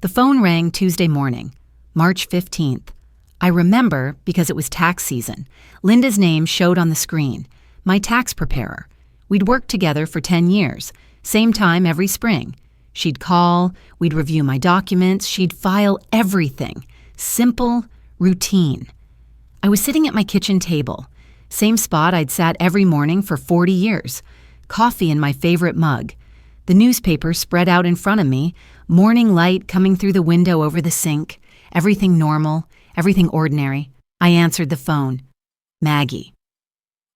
The phone rang Tuesday morning, March 15th. I remember because it was tax season. Linda's name showed on the screen. My tax preparer. We'd worked together for 10 years, same time every spring. She'd call, we'd review my documents, she'd file everything. Simple, routine. I was sitting at my kitchen table, same spot I'd sat every morning for 40 years. Coffee in my favorite mug. The newspaper spread out in front of me, morning light coming through the window over the sink. Everything normal, everything ordinary. I answered the phone. Maggie.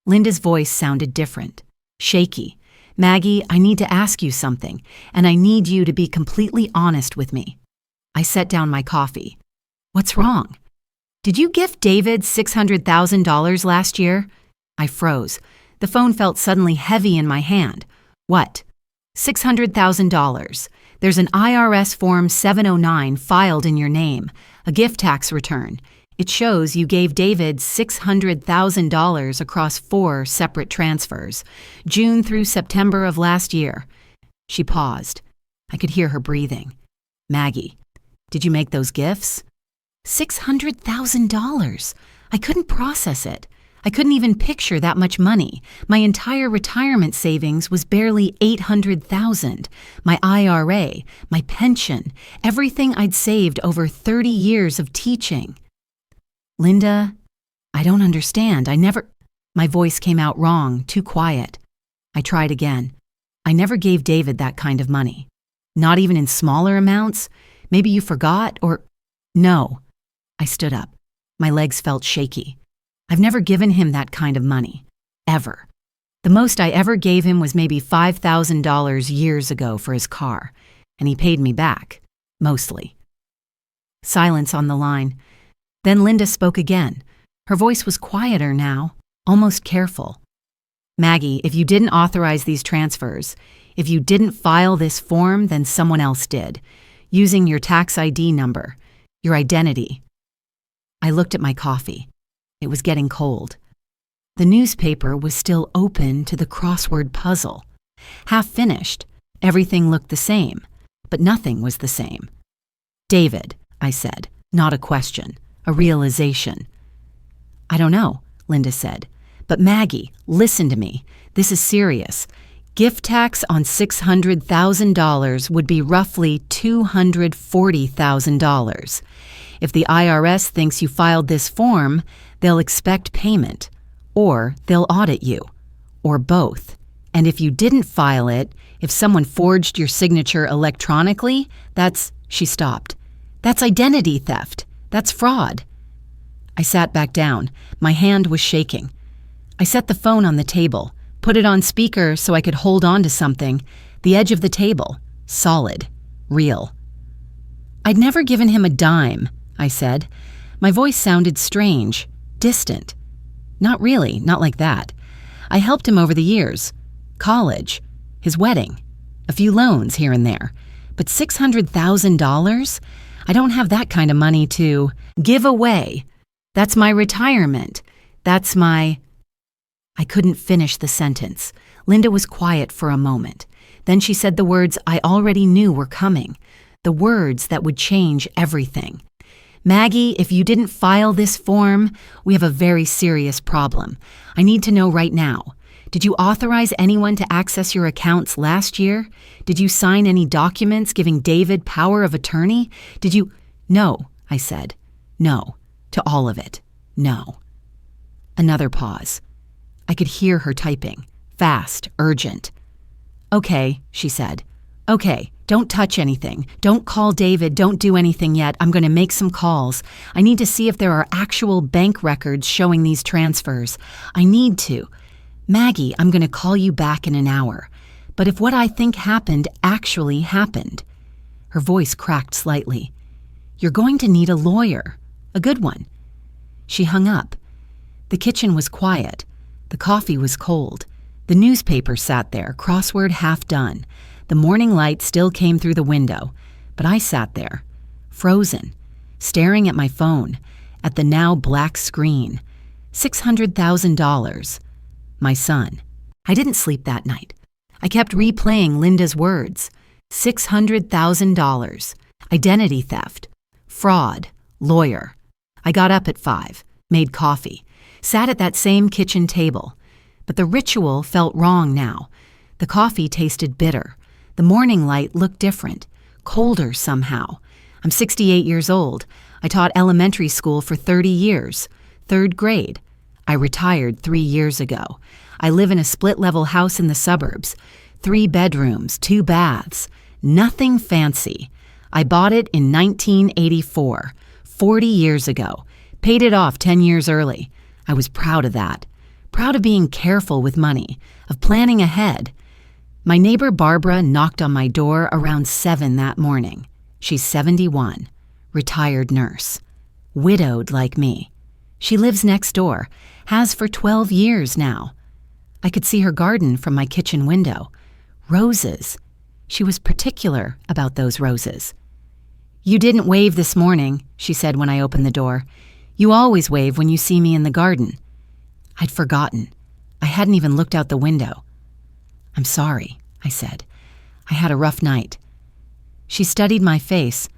Linda's voice sounded different, shaky. Maggie, I need to ask you something, and I need you to be completely honest with me. I set down my coffee. What's wrong? Did you gift David $600,000 last year? I froze. The phone felt suddenly heavy in my hand. What? $600,000. There's an IRS Form 709 filed in your name, a gift tax return. It shows you gave David $600,000 across 4 separate transfers, June through September of last year. She paused. I could hear her breathing. Maggie, did you make those gifts? $600,000. I couldn't process it. I couldn't even picture that much money. My entire retirement savings was barely $800,000. My IRA, my pension, everything I'd saved over 30 years of teaching. Linda, I don't understand. My voice came out wrong, too quiet. I tried again. I never gave David that kind of money. Not even in smaller amounts? Maybe you forgot or... No. I stood up. My legs felt shaky. I've never given him that kind of money. Ever. The most I ever gave him was maybe $5,000 years ago for his car, and he paid me back. Mostly. Silence on the line. Then Linda spoke again. Her voice was quieter now, almost careful. Maggie, if you didn't authorize these transfers, if you didn't file this form, then someone else did, using your tax ID number, your identity. I looked at my coffee. It was getting cold. The newspaper was still open to the crossword puzzle. Half finished, everything looked the same, but nothing was the same. David, I said, not a question, a realization. I don't know, Linda said, but Maggie, listen to me. This is serious. Gift tax on $600,000 would be roughly $240,000. If the IRS thinks you filed this form, they'll expect payment, or they'll audit you, or both. And if you didn't file it, if someone forged your signature electronically, she stopped. That's identity theft. That's fraud. I sat back down. My hand was shaking. I set the phone on the table, put it on speaker so I could hold on to something, the edge of the table, solid, real. I'd never given him a dime, I said. My voice sounded strange, distant. Not really, not like that. I helped him over the years. College, his wedding, a few loans here and there. But $600,000? I don't have that kind of money to give away. That's my retirement. That's my... I couldn't finish the sentence. Linda was quiet for a moment. Then she said the words I already knew were coming. The words that would change everything. Maggie, if you didn't file this form, we have a very serious problem. I need to know right now. Did you authorize anyone to access your accounts last year? Did you sign any documents giving David power of attorney? Did you... No, I said. No. To all of it. No. Another pause. I could hear her typing. Fast, urgent. Okay, she said. Okay, don't touch anything. Don't call David. Don't do anything yet. I'm going to make some calls. I need to see if there are actual bank records showing these transfers. I need to. Maggie, I'm going to call you back in an hour. But if what I think happened actually happened. Her voice cracked slightly. You're going to need a lawyer. A good one. She hung up. The kitchen was quiet. The coffee was cold. The newspaper sat there, crossword half done. The morning light still came through the window, but I sat there, frozen, staring at my phone, at the now black screen. $600,000. My son. I didn't sleep that night. I kept replaying Linda's words. $600,000. identity theft, fraud, lawyer. I got up at 5, made coffee, sat at that same kitchen table. But the ritual felt wrong now. The coffee tasted bitter. The morning light looked different, colder somehow. I'm 68 years old. I taught elementary school for 30 years, 3rd grade. I retired 3 years ago. I live in a split-level house in the suburbs, 3 bedrooms, 2 baths, nothing fancy. I bought it in 1984, 40 years ago, paid it off 10 years early. I was proud of that, proud of being careful with money, of planning ahead. My neighbor Barbara knocked on my door around 7 that morning. She's 71, retired nurse, widowed like me. She lives next door, has for 12 years now. I could see her garden from my kitchen window. Roses. She was particular about those roses. "You didn't wave this morning," she said when I opened the door. "You always wave when you see me in the garden." I'd forgotten. I hadn't even looked out the window. "I'm sorry," I said. "I had a rough night." She studied my face.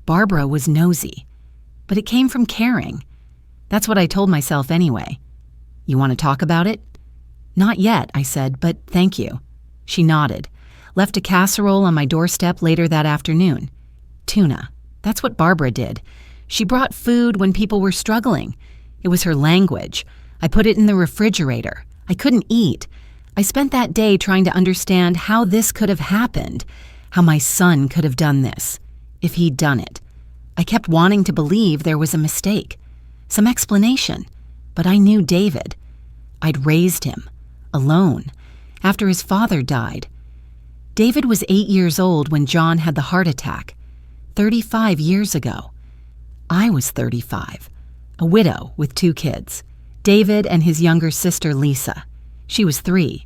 Barbara was nosy, but it came from caring. That's what I told myself anyway. "You want to talk about it?" "Not yet," I said, "but thank you." She nodded, left a casserole on my doorstep later that afternoon. Tuna. That's what Barbara did. She brought food when people were struggling. It was her language. I put it in the refrigerator. I couldn't eat. I spent that day trying to understand how this could have happened, how my son could have done this, if he'd done it. I kept wanting to believe there was a mistake, some explanation, but I knew David. I'd raised him, alone, after his father died. David was 8 years old when John had the heart attack, 35 years ago. I was 35, a widow with 2 kids, David and his younger sister Lisa. She was 3.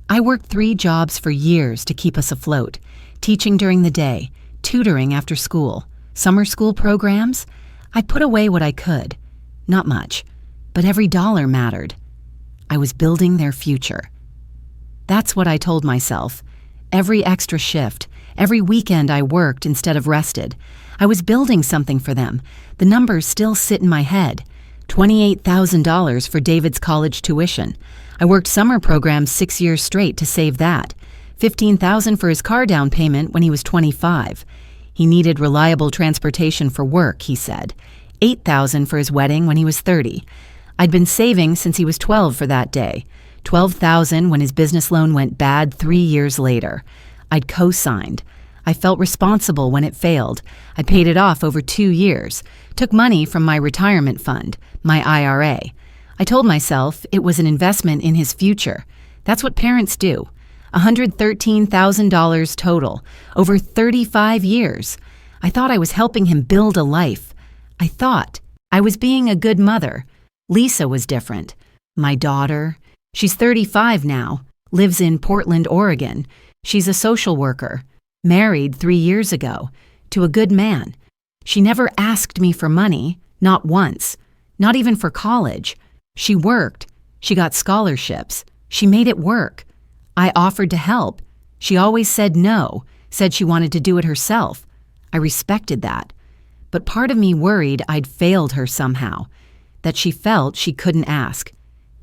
I worked 3 jobs for years to keep us afloat, teaching during the day, tutoring after school, summer school programs. I put away what I could. Not much, but every dollar mattered. I was building their future. That's what I told myself. Every extra shift, every weekend I worked instead of rested. I was building something for them. The numbers still sit in my head. $28,000 for David's college tuition. I worked summer programs 6 years straight to save that. $15,000 for his car down payment when he was 25. He needed reliable transportation for work, he said. $8,000 for his wedding when he was 30. I'd been saving since he was 12 for that day. $12,000 when his business loan went bad 3 years later. I'd co-signed. I felt responsible when it failed. I paid it off over 2 years. Took money from my retirement fund, my IRA. I told myself it was an investment in his future. That's what parents do. $113,000 total, over 35 years. I thought I was helping him build a life. I thought I was being a good mother. Lisa was different. My daughter, she's 35 now, lives in Portland, Oregon. She's a social worker, married 3 years ago, to a good man. She never asked me for money, not once, not even for college. She worked. She got scholarships. She made it work. I offered to help. She always said no, said she wanted to do it herself. I respected that. But part of me worried I'd failed her somehow, that she felt she couldn't ask.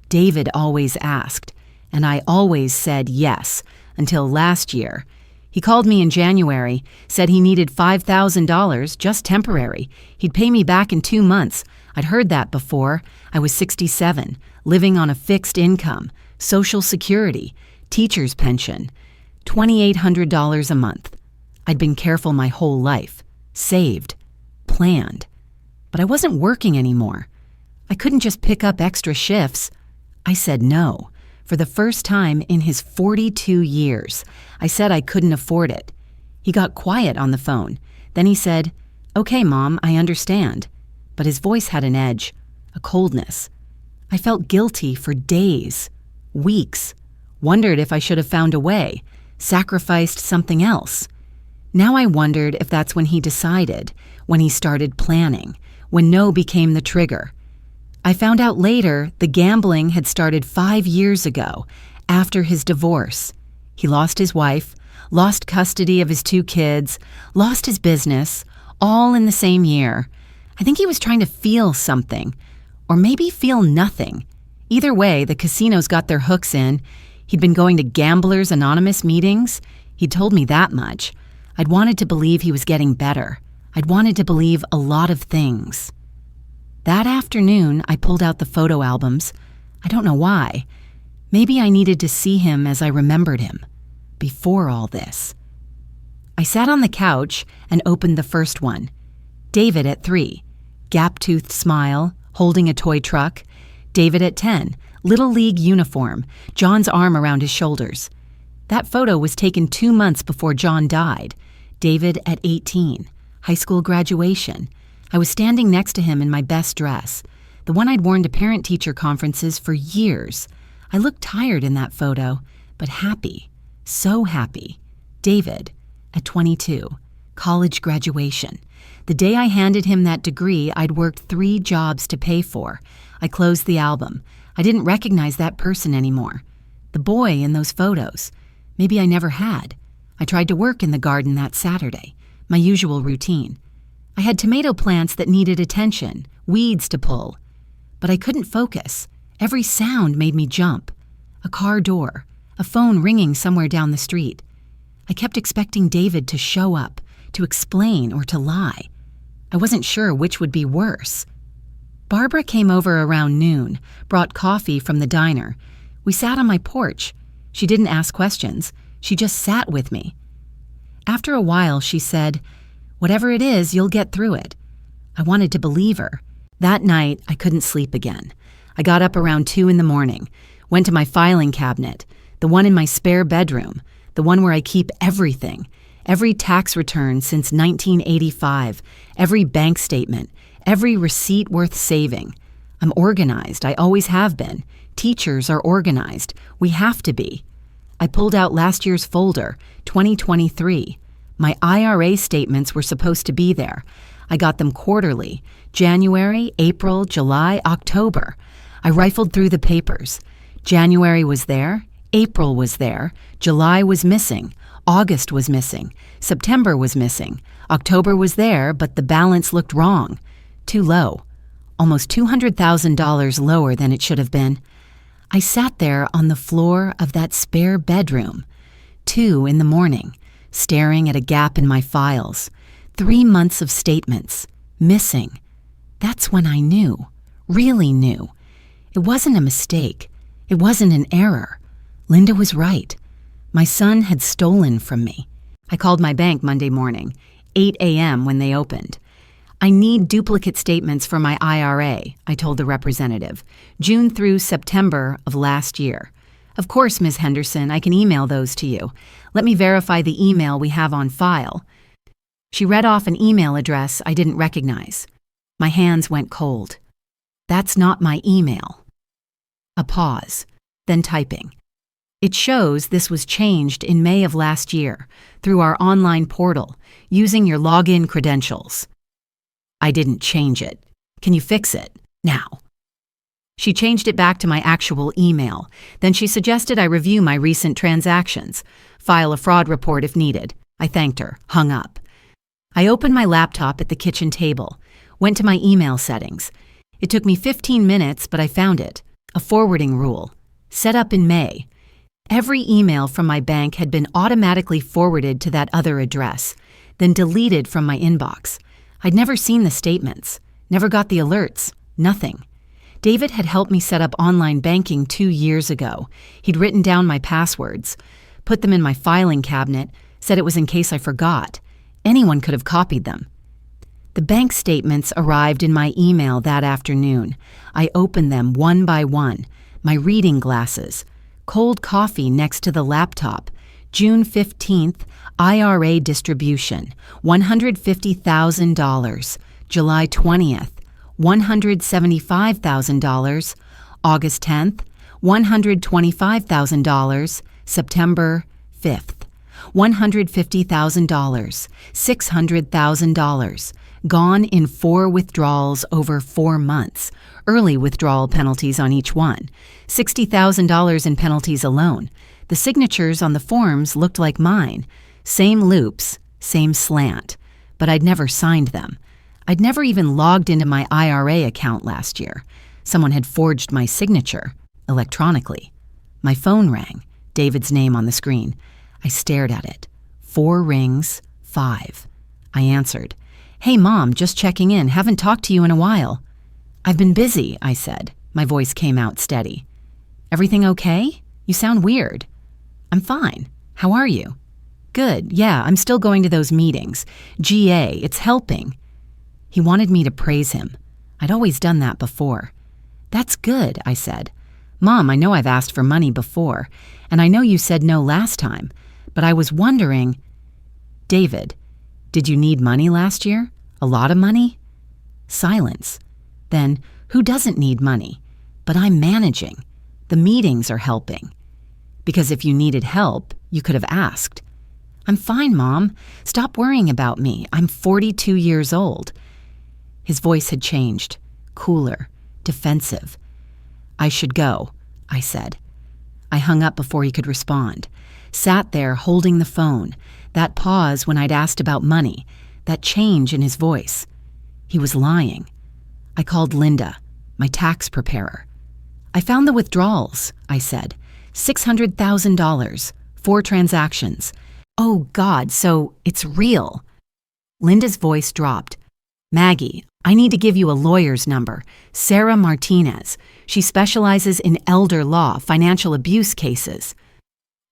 David always asked, and I always said yes, until last year. He called me in January, said he needed $5,000, just temporary. He'd pay me back in 2 months. I'd heard that before. I was 67, living on a fixed income, Social Security, teacher's pension, $2,800 a month. I'd been careful my whole life, saved, planned. But I wasn't working anymore. I couldn't just pick up extra shifts. I said no. For the first time in his 42 years, I said I couldn't afford it. He got quiet on the phone. Then he said, "Okay, Mom, I understand." But his voice had an edge, a coldness. I felt guilty for days, weeks, wondered if I should have found a way, sacrificed something else. Now I wondered if that's when he decided, when he started planning, when no became the trigger. I found out later the gambling had started 5 years ago, after his divorce. He lost his wife, lost custody of his 2 kids, lost his business, all in the same year. I think he was trying to feel something, or maybe feel nothing. Either way, the casinos got their hooks in. He'd been going to Gamblers Anonymous meetings. He'd told me that much. I'd wanted to believe he was getting better. I'd wanted to believe a lot of things. That afternoon, I pulled out the photo albums. I don't know why. Maybe I needed to see him as I remembered him, before all this. I sat on the couch and opened the first one. David at 3, gap-toothed smile, holding a toy truck. David at 10, Little League uniform, John's arm around his shoulders. That photo was taken 2 months before John died. David at 18, high school graduation. I was standing next to him in my best dress, the one I'd worn to parent-teacher conferences for years. I looked tired in that photo, but happy, so happy. David at 22, college graduation. The day I handed him that degree, I'd worked 3 jobs to pay for. I closed the album. I didn't recognize that person anymore. The boy in those photos. Maybe I never had. I tried to work in the garden that Saturday, my usual routine. I had tomato plants that needed attention, weeds to pull. But I couldn't focus. Every sound made me jump. A car door, a phone ringing somewhere down the street. I kept expecting David to show up, to explain or to lie. I wasn't sure which would be worse. Barbara came over around noon, brought coffee from the diner. We sat on my porch. She didn't ask questions. She just sat with me. After a while, she said, "Whatever it is, you'll get through it." I wanted to believe her. That night, I couldn't sleep again. I got up around 2 in the morning, went to my filing cabinet, the one in my spare bedroom, the one where I keep everything, every tax return since 1985, every bank statement, every receipt worth saving. I'm organized. I always have been. Teachers are organized. We have to be. I pulled out last year's folder, 2023. My IRA statements were supposed to be there. I got them quarterly, January, April, July, October. I rifled through the papers. January was there, April was there, July was missing, August was missing, September was missing, October was there, but the balance looked wrong. Too low. Almost $200,000 lower than it should have been. I sat there on the floor of that spare bedroom, 2 in the morning, staring at a gap in my files. 3 months of statements, missing. That's when I knew, really knew. It wasn't a mistake. It wasn't an error. Linda was right. My son had stolen from me. I called my bank Monday morning, 8 a.m. when they opened. "I need duplicate statements for my IRA," I told the representative, "June through September of last year." "Of course, Ms. Henderson, I can email those to you. Let me verify the email we have on file." She read off an email address I didn't recognize. My hands went cold. "That's not my email." A pause, then typing. "It shows this was changed in May of last year through our online portal using your login credentials." "I didn't change it. Can you fix it? Now." She changed it back to my actual email. Then she suggested I review my recent transactions, file a fraud report if needed. I thanked her, hung up. I opened my laptop at the kitchen table, went to my email settings. It took me 15 minutes, but I found it. A forwarding rule, set up in May. Every email from my bank had been automatically forwarded to that other address, then deleted from my inbox. I'd never seen the statements, never got the alerts, nothing. David had helped me set up online banking 2 years ago. He'd written down my passwords, put them in my filing cabinet, said it was in case I forgot. Anyone could have copied them. The bank statements arrived in my email that afternoon. I opened them one by one. My reading glasses. Cold coffee next to the laptop. June 15th, IRA distribution, $150,000. July 20th, $175,000. August 10th, $125,000. September 5th, $150,000. $600,000. Gone in 4 withdrawals over 4 months, early withdrawal penalties on each one, $60,000 in penalties alone. The signatures on the forms looked like mine. Same loops, same slant. But I'd never signed them. I'd never even logged into my IRA account last year. Someone had forged my signature, electronically. My phone rang, David's name on the screen. I stared at it. 4 rings, 5. I answered. "Hey, Mom, just checking in. Haven't talked to you in a while." "I've been busy," I said. My voice came out steady. "Everything okay? You sound weird." "I'm fine. How are you?" "Good. Yeah, I'm still going to those meetings. GA, it's helping." He wanted me to praise him. I'd always done that before. "That's good," I said. "Mom, I know I've asked for money before, and I know you said no last time, but I was wondering..." "David, did you need money last year? A lot of money?" Silence. Then, who doesn't need money? But I'm managing. The meetings are helping. Because if you needed help, you could have asked. "I'm fine, Mom. Stop worrying about me. I'm 42 years old." His voice had changed, cooler, defensive. "I should go," I said. I hung up before he could respond. Sat there holding the phone, that pause when I'd asked about money, that change in his voice. He was lying. I called Linda, my tax preparer. "I found the withdrawals," I said. $600,000, 4 transactions. "Oh, God, so it's real." Linda's voice dropped. "Maggie, I need to give you a lawyer's number, Sarah Martinez. She specializes in elder law, financial abuse cases."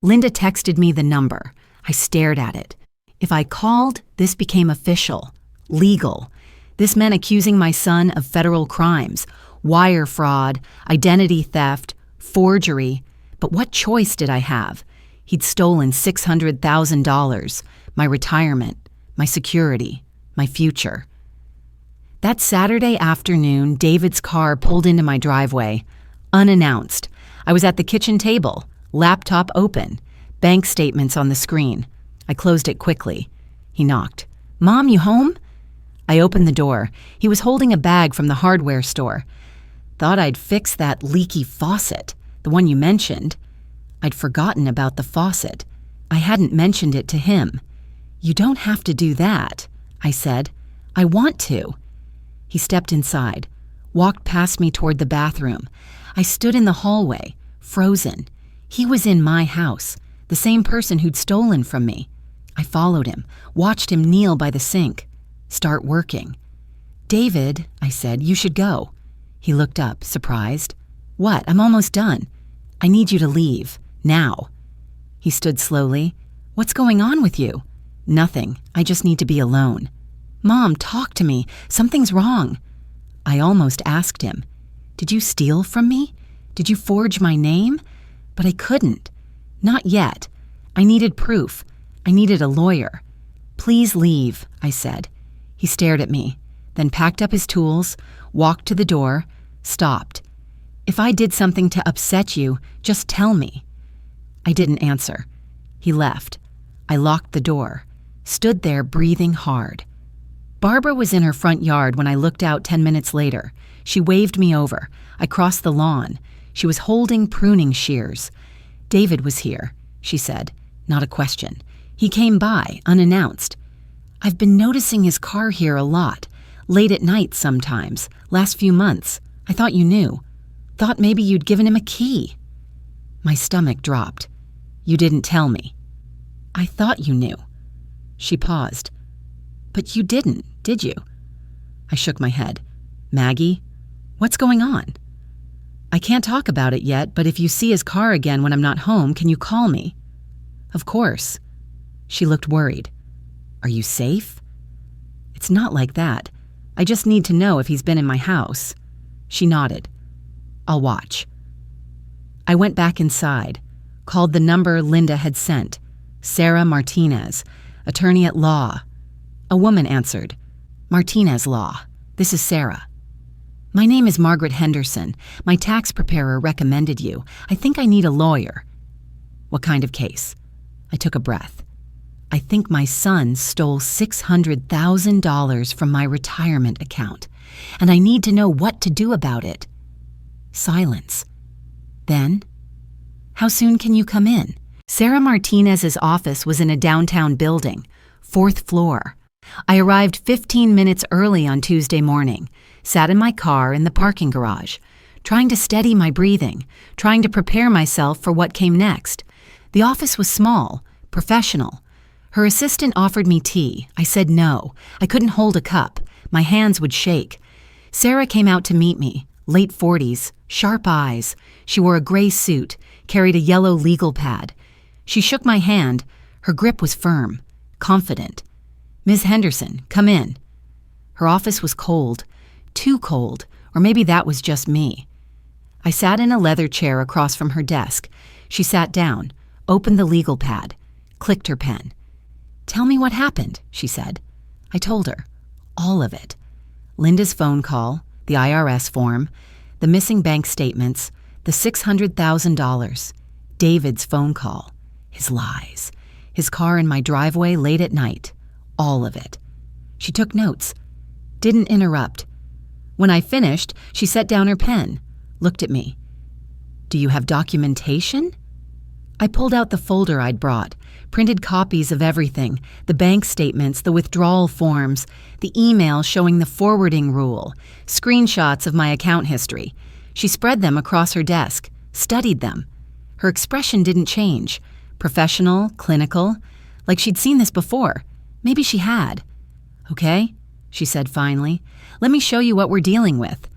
Linda texted me the number. I stared at it. If I called, this became official, legal. This meant accusing my son of federal crimes, wire fraud, identity theft, forgery. But what choice did I have? He'd stolen $600,000, my retirement, my security, my future. That Saturday afternoon, David's car pulled into my driveway, unannounced. I was at the kitchen table, laptop open, bank statements on the screen. I closed it quickly. He knocked. "Mom, you home?" I opened the door. He was holding a bag from the hardware store. "Thought I'd fix that leaky faucet, the one you mentioned." I'd forgotten about the faucet. I hadn't mentioned it to him. "You don't have to do that," I said. "I want to." He stepped inside, walked past me toward the bathroom. I stood in the hallway, frozen. He was in my house, the same person who'd stolen from me. I followed him, watched him kneel by the sink, start working. "David," I said, "you should go." He looked up, surprised. "What? I'm almost done." "I need you to leave, now." He stood slowly. "What's going on with you?" "Nothing. I just need to be alone." "Mom, talk to me. Something's wrong." I almost asked him, "Did you steal from me? Did you forge my name?" But I couldn't. Not yet. I needed proof. I needed a lawyer. "Please leave," I said. He stared at me, then packed up his tools, walked to the door, stopped. "If I did something to upset you, just tell me." I didn't answer. He left. I locked the door, stood there breathing hard. Barbara was in her front yard when I looked out 10 minutes later. She waved me over. I crossed the lawn. She was holding pruning shears. "David was here," she said, not a question. "He came by, unannounced. I've been noticing his car here a lot, late at night sometimes, last few months. I thought you knew. Thought maybe you'd given him a key." My stomach dropped. "You didn't tell me." "I thought you knew." She paused. "But you didn't, did you?" I shook my head. "Maggie, what's going on?" "I can't talk about it yet, but if you see his car again when I'm not home, can you call me?" "Of course." She looked worried. "Are you safe?" "It's not like that. I just need to know if he's been in my house." She nodded. "I'll watch." I went back inside, called the number Linda had sent, Sarah Martinez, attorney at law. A woman answered. "Martinez Law. This is Sarah." "My name is Margaret Henderson. My tax preparer recommended you. I think I need a lawyer." "What kind of case?" I took a breath. I think my son stole $600,000 from my retirement account, and I need to know what to do about it." Silence. Then, "How soon can you come in?" Sarah Martinez's office was in a downtown building, 4th floor. I arrived 15 minutes early on Tuesday morning, sat in my car in the parking garage, trying to steady my breathing, trying to prepare myself for what came next. The office was small, professional. Her assistant offered me tea. I said no. I couldn't hold a cup. My hands would shake. Sarah came out to meet me, late 40s, sharp eyes. She wore a gray suit, carried a yellow legal pad. She shook my hand. Her grip was firm, confident. "Ms. Henderson, come in." Her office was cold, too cold, or maybe that was just me. I sat in a leather chair across from her desk. She sat down, opened the legal pad, clicked her pen. "Tell me what happened," she said. I told her. All of it. Linda's phone call, the IRS form, the missing bank statements, the $600,000, David's phone call, his lies, his car in my driveway late at night, all of it. She took notes, didn't interrupt. When I finished, she set down her pen, looked at me. "Do you have documentation?" I pulled out the folder I'd brought, printed copies of everything, the bank statements, the withdrawal forms, the email showing the forwarding rule, screenshots of my account history. She spread them across her desk, studied them. Her expression didn't change. Professional, clinical, like she'd seen this before. Maybe she had. "Okay," she said finally. "Let me show you what we're dealing with."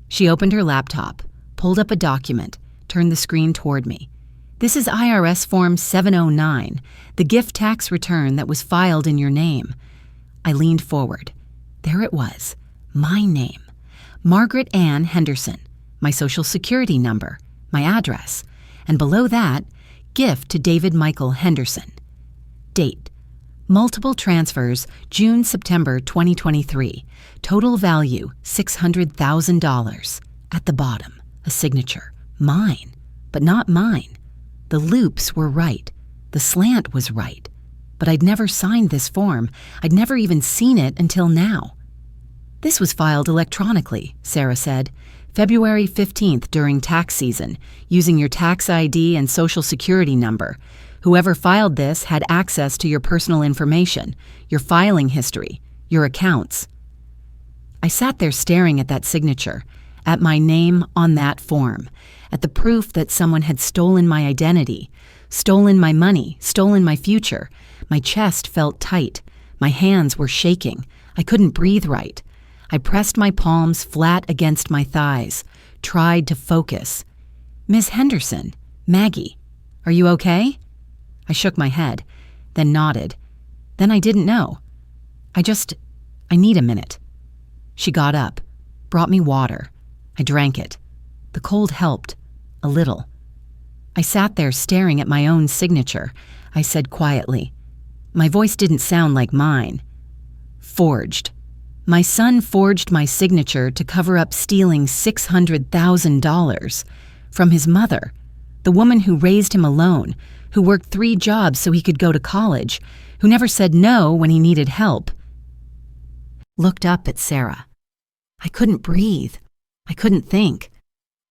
She opened her laptop, pulled up a document, turned the screen toward me. "This is IRS Form 709, the gift tax return that was filed in your name." I leaned forward. There it was, my name. Margaret Ann Henderson, my social security number, my address, and below that, gift to David Michael Henderson. Date: multiple transfers, June-September 2023. Total value, $600,000. At the bottom, a signature. Mine, but not mine. The loops were right. The slant was right. But I'd never signed this form. I'd never even seen it until now. "This was filed electronically," Sarah said. "February 15th during tax season, using your tax ID and social security number. Whoever filed this had access to your personal information, your filing history, your accounts." I sat there staring at that signature, at my name on that form, at the proof that someone had stolen my identity, stolen my money, stolen my future. My chest felt tight. My hands were shaking. I couldn't breathe right. I pressed my palms flat against my thighs, tried to focus. "Miss Henderson, Maggie, are you okay?" I shook my head, then nodded. Then I didn't know. I need a minute. She got up, brought me water. I drank it. The cold helped, a little. I sat there staring at my own signature. I said quietly. My voice didn't sound like mine. "Forged. My son forged my signature to cover up stealing $600,000 from his mother, the woman who raised him alone, who worked 3 jobs so he could go to college, who never said no when he needed help." Looked up at Sarah. I couldn't breathe. I couldn't think.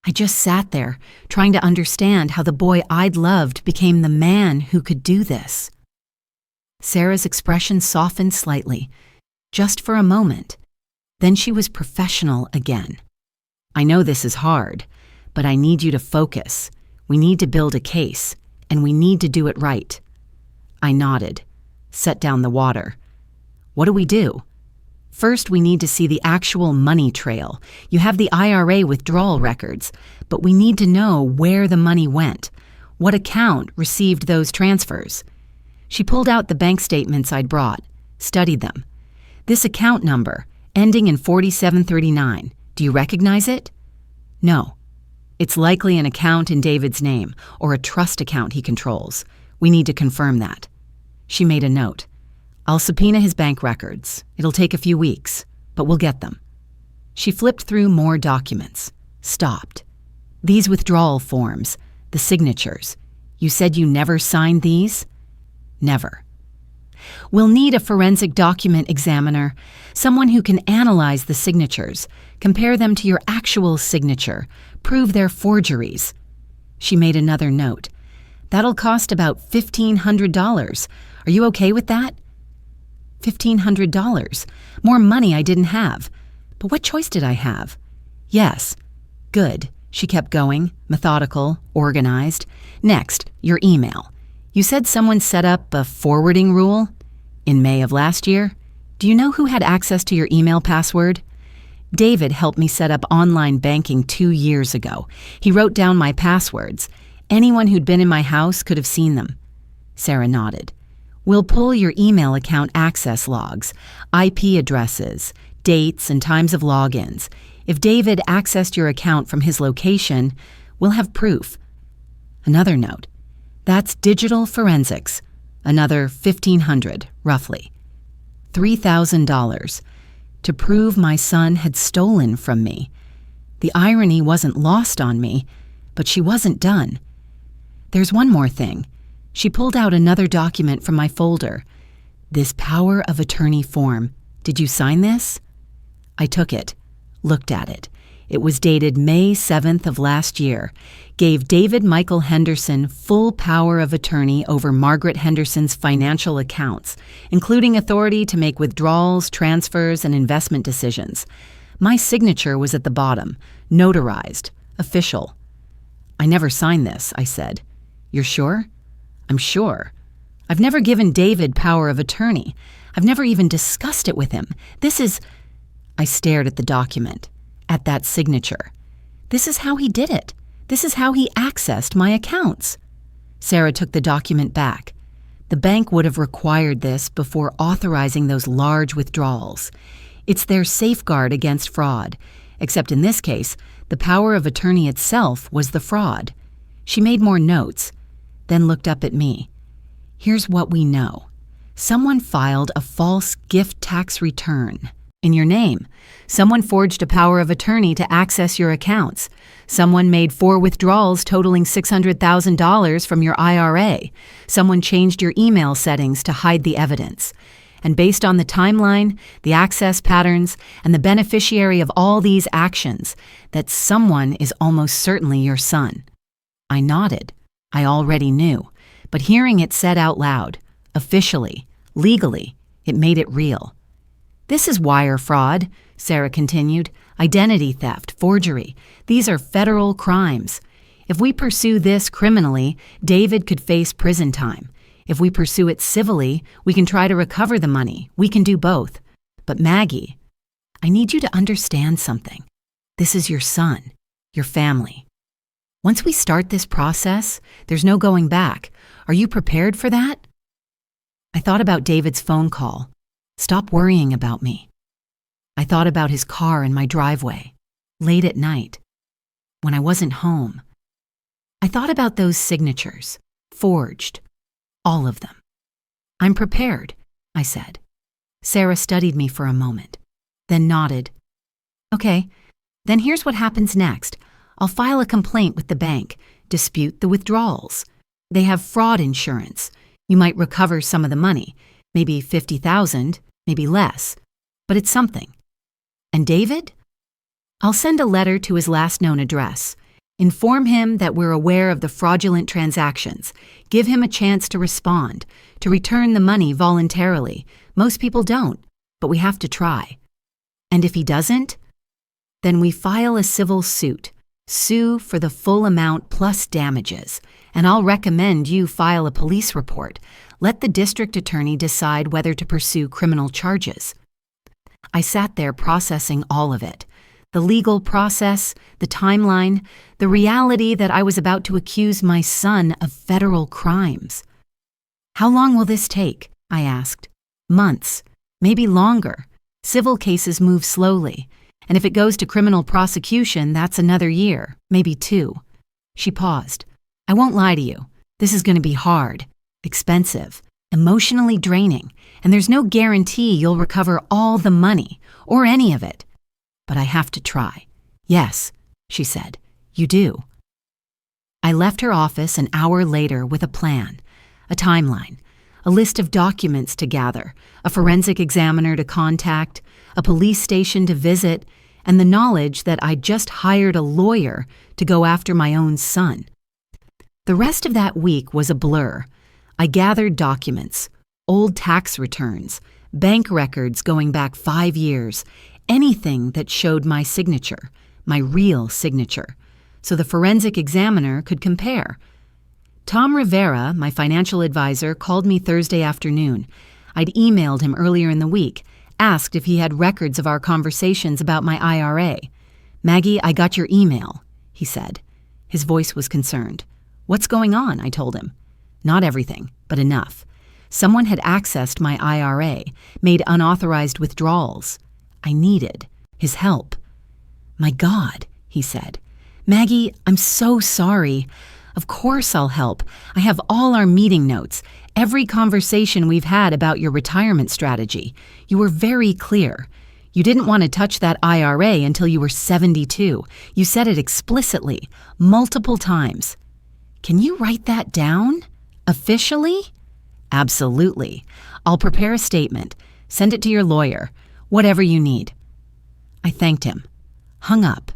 I just sat there, trying to understand how the boy I'd loved became the man who could do this. Sarah's expression softened slightly, just for a moment. Then she was professional again. "I know this is hard, but I need you to focus. We need to build a case, and we need to do it right." I nodded, set down the water. "What do we do?" "First, we need to see the actual money trail. You have the IRA withdrawal records, but we need to know where the money went. What account received those transfers?" She pulled out the bank statements I'd brought, studied them. "This account number, ending in 4739, do you recognize it?" "No. It's likely an account in David's name, or a trust account he controls. We need to confirm that." She made a note. "I'll subpoena his bank records. It'll take a few weeks, but we'll get them." She flipped through more documents, stopped. "These withdrawal forms, the signatures. You said you never signed these?" "Never." We'll need a forensic document examiner, someone who can analyze the signatures, compare them to your actual signature, prove they're forgeries. She made another note. That'll cost about $1,500. Are you okay with that? $1,500. More money I didn't have. But what choice did I have? Yes. Good. She kept going, methodical, organized. Next, your email. You said someone set up a forwarding rule in May of last year. Do you know who had access to your email password? David helped me set up online banking 2 years ago. He wrote down my passwords. Anyone who'd been in my house could have seen them. Sarah nodded. We'll pull your email account access logs, IP addresses, dates, and times of logins. If David accessed your account from his location, we'll have proof. Another note. That's digital forensics. Another $1,500, roughly. $3,000 to prove my son had stolen from me. The irony wasn't lost on me, but she wasn't done. There's one more thing. She pulled out another document from my folder. This power of attorney form. Did you sign this? I took it, looked at it. It was dated May 7th of last year. Gave David Michael Henderson full power of attorney over Margaret Henderson's financial accounts, including authority to make withdrawals, transfers, and investment decisions. My signature was at the bottom, notarized, official. I never signed this, I said. You're sure? I'm sure. I've never given David power of attorney. I've never even discussed it with him. This is... I stared at the document, at that signature. This is how he did it. This is how he accessed my accounts. Sarah took the document back. The bank would have required this before authorizing those large withdrawals. It's their safeguard against fraud, except in this case, the power of attorney itself was the fraud. She made more notes, then looked up at me. Here's what we know. Someone filed a false gift tax return in your name. Someone forged a power of attorney to access your accounts. Someone made 4 withdrawals totaling $600,000 from your IRA. Someone changed your email settings to hide the evidence. And based on the timeline, the access patterns, and the beneficiary of all these actions, that someone is almost certainly your son. I nodded. I already knew. But hearing it said out loud, officially, legally, it made it real. This is wire fraud, Sarah continued. Identity theft, forgery. These are federal crimes. If we pursue this criminally, David could face prison time. If we pursue it civilly, we can try to recover the money. We can do both. But Maggie, I need you to understand something. This is your son, your family. Once we start this process, there's no going back. Are you prepared for that? I thought about David's phone call. Stop worrying about me. I thought about his car in my driveway, late at night, when I wasn't home. I thought about those signatures, forged, all of them. I'm prepared, I said. Sarah studied me for a moment, then nodded. Okay, then here's what happens next. I'll file a complaint with the bank, dispute the withdrawals. They have fraud insurance. You might recover some of the money, maybe $50,000, maybe less, but it's something. And David? I'll send a letter to his last known address. Inform him that we're aware of the fraudulent transactions. Give him a chance to respond, to return the money voluntarily. Most people don't, but we have to try. And if he doesn't, then we file a civil suit. Sue for the full amount plus damages. And I'll recommend you file a police report. Let the district attorney decide whether to pursue criminal charges. I sat there processing all of it. The legal process, the timeline, the reality that I was about to accuse my son of federal crimes. How long will this take? I asked. Months, maybe longer. Civil cases move slowly, and if it goes to criminal prosecution, that's another year, maybe 2. She paused. I won't lie to you. This is going to be hard, expensive, emotionally draining, and there's no guarantee you'll recover all the money, or any of it. But I have to try. Yes, she said, you do. I left her office an hour later with a plan, a timeline, a list of documents to gather, a forensic examiner to contact, a police station to visit, and the knowledge that I'd just hired a lawyer to go after my own son. The rest of that week was a blur. I gathered documents, old tax returns, bank records going back 5 years, anything that showed my signature, my real signature, so the forensic examiner could compare. Tom Rivera, my financial advisor, called me Thursday afternoon. I'd emailed him earlier in the week, asked if he had records of our conversations about my IRA. "Maggie, I got your email," he said. His voice was concerned. "What's going on?" I told him. "Not everything, but enough. Someone had accessed my IRA, made unauthorized withdrawals. I needed his help." "My God," he said. "Maggie, I'm so sorry. Of course I'll help. I have all our meeting notes, every conversation we've had about your retirement strategy. You were very clear. You didn't want to touch that IRA until you were 72. You said it explicitly, multiple times. Can you write that down? Officially?" "Absolutely. I'll prepare a statement. Send it to your lawyer. Whatever you need." I thanked him. Hung up.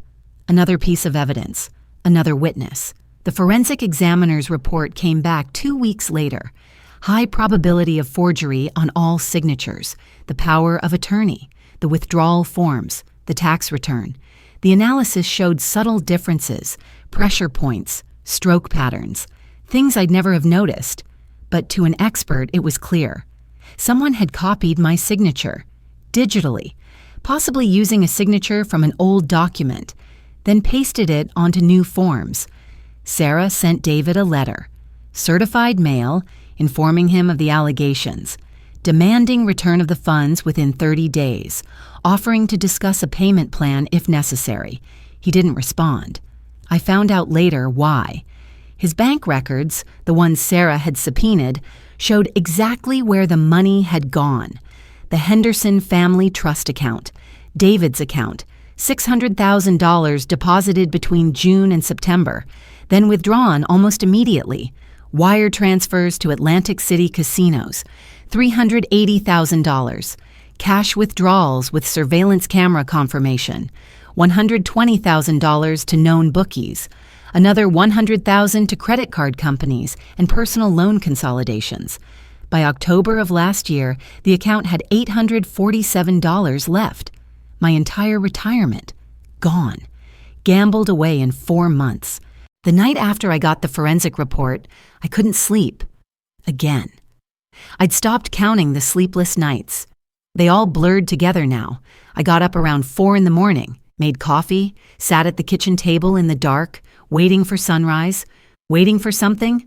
Another piece of evidence. Another witness. The forensic examiner's report came back 2 weeks later. High probability of forgery on all signatures. The power of attorney. The withdrawal forms. The tax return. The analysis showed subtle differences, pressure points, stroke patterns, things I'd never have noticed. But to an expert, it was clear. Someone had copied my signature, digitally, possibly using a signature from an old document, then pasted it onto new forms. Sarah sent David a letter, certified mail, informing him of the allegations, demanding return of the funds within 30 days, offering to discuss a payment plan if necessary. He didn't respond. I found out later why. His bank records, the ones Sarah had subpoenaed, showed exactly where the money had gone. The Henderson Family Trust account, David's account, $600,000 deposited between June and September, then withdrawn almost immediately. Wire transfers to Atlantic City casinos, $380,000. Cash withdrawals with surveillance camera confirmation, $120,000 to known bookies, another $100,000 to credit card companies and personal loan consolidations. By October of last year, the account had $847 left. My entire retirement, gone. Gambled away in 4 months. The night after I got the forensic report, I couldn't sleep. Again. I'd stopped counting the sleepless nights. They all blurred together now. I got up around 4 in the morning, made coffee, sat at the kitchen table in the dark, waiting for sunrise, waiting for something.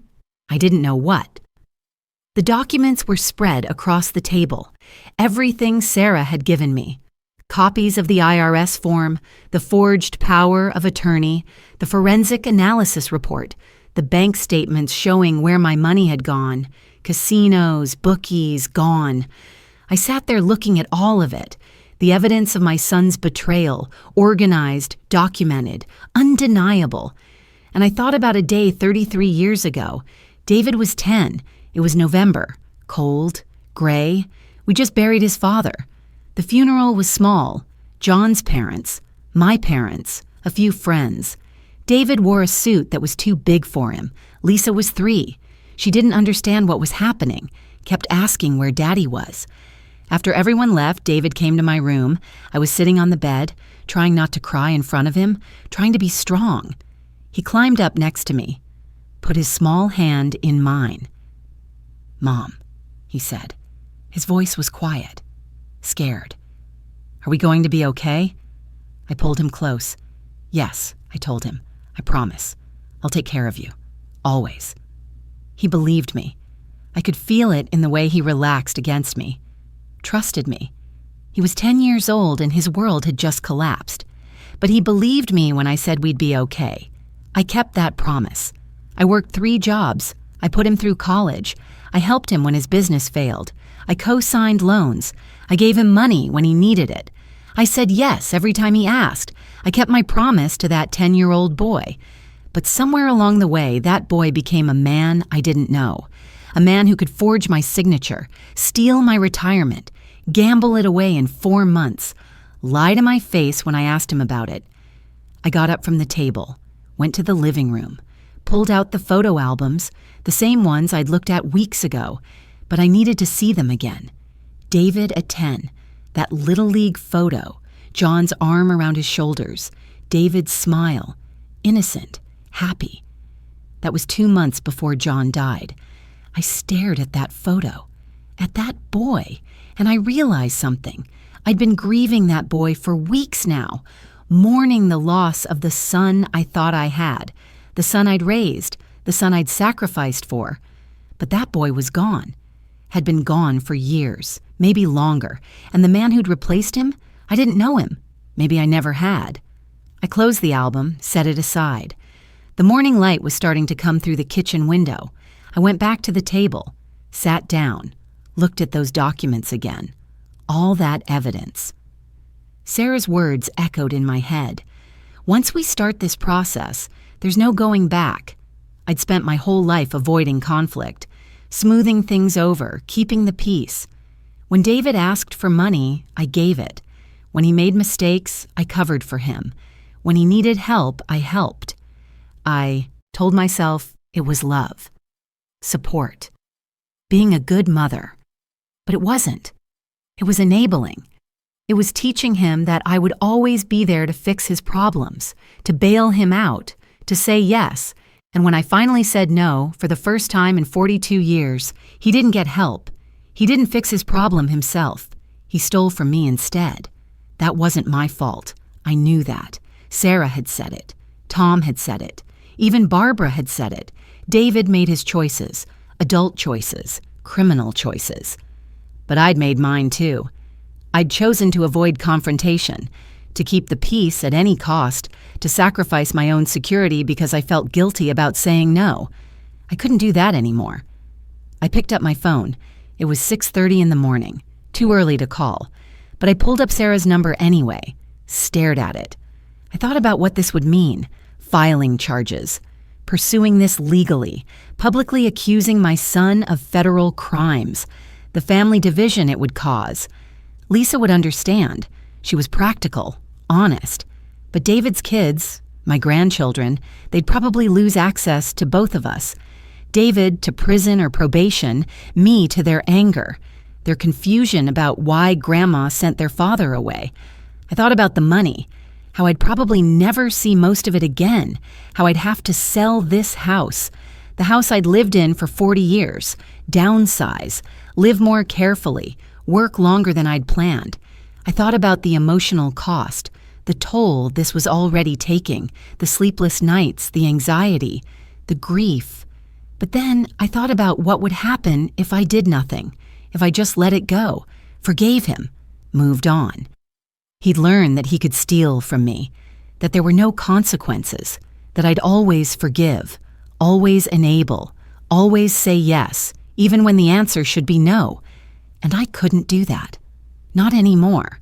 I didn't know what. The documents were spread across the table. Everything Sarah had given me. Copies of the IRS form, the forged power of attorney, the forensic analysis report, the bank statements showing where my money had gone, casinos, bookies, gone. I sat there looking at all of it, the evidence of my son's betrayal, organized, documented, undeniable. And I thought about a day 33 years ago. David was 10. It was November. Cold, gray. We just buried his father. The funeral was small. John's parents, my parents, a few friends. David wore a suit that was too big for him. Lisa was 3. She didn't understand what was happening, kept asking where Daddy was. After everyone left, David came to my room. I was sitting on the bed, trying not to cry in front of him, trying to be strong. He climbed up next to me, put his small hand in mine. "Mom," he said. His voice was quiet, scared. "Are we going to be okay?" I pulled him close. "Yes," I told him. "I promise. I'll take care of you. Always." He believed me. I could feel it in the way he relaxed against me. Trusted me. He was 10 years old and his world had just collapsed. But he believed me when I said we'd be okay. I kept that promise. I worked 3 jobs. I put him through college. I helped him when his business failed. I co-signed loans. I gave him money when he needed it. I said yes every time he asked. I kept my promise to that 10-year-old boy. But somewhere along the way, that boy became a man I didn't know. a man who could forge my signature, steal my retirement, gamble it away in 4 months, lie to my face when I asked him about it. I got up from the table, went to the living room, pulled out the photo albums, the same ones I'd looked at weeks ago, but I needed to see them again. David at 10, that Little League photo, John's arm around his shoulders, David's smile, innocent, happy. That was 2 months before John died. I stared at that photo, at that boy, and I realized something. I'd been grieving that boy for weeks now, mourning the loss of the son I thought I had, the son I'd raised, the son I'd sacrificed for. But that boy was gone, had been gone for years, maybe longer, and the man who'd replaced him, I didn't know him. Maybe I never had. I closed the album, set it aside. The morning light was starting to come through the kitchen window. I went back to the table, sat down, looked at those documents again. All that evidence. Sarah's words echoed in my head. Once we start this process, there's no going back. I'd spent my whole life avoiding conflict, smoothing things over, keeping the peace. When David asked for money, I gave it. When he made mistakes, I covered for him. When he needed help, I helped. I told myself it was love, support, being a good mother. But it wasn't. It was enabling. It was teaching him that I would always be there to fix his problems, to bail him out, to say yes. And when I finally said no, for the first time in 42 years, he didn't get help. He didn't fix his problem himself. He stole from me instead. That wasn't my fault. I knew that. Sarah had said it. Tom had said it. Even Barbara had said it. David made his choices, adult choices, criminal choices. But I'd made mine too. I'd chosen to avoid confrontation, to keep the peace at any cost, to sacrifice my own security because I felt guilty about saying no. I couldn't do that anymore. I picked up my phone. It was 6:30 in the morning, too early to call. But I pulled up Sarah's number anyway, stared at it. I thought about what this would mean. Filing charges, pursuing this legally, publicly accusing my son of federal crimes, the family division it would cause. Lisa would understand. She was practical, honest. But David's kids, my grandchildren, they'd probably lose access to both of us. David to prison or probation, me to their anger, their confusion about why Grandma sent their father away. I thought about the money, how I'd probably never see most of it again, how I'd have to sell this house, the house I'd lived in for 40 years, downsize, live more carefully, work longer than I'd planned. I thought about the emotional cost, the toll this was already taking, the sleepless nights, the anxiety, the grief. But then I thought about what would happen if I did nothing, if I just let it go, forgave him, moved on. He'd learn that he could steal from me, that there were no consequences, that I'd always forgive, always enable, always say yes, even when the answer should be no. And I couldn't do that. Not anymore.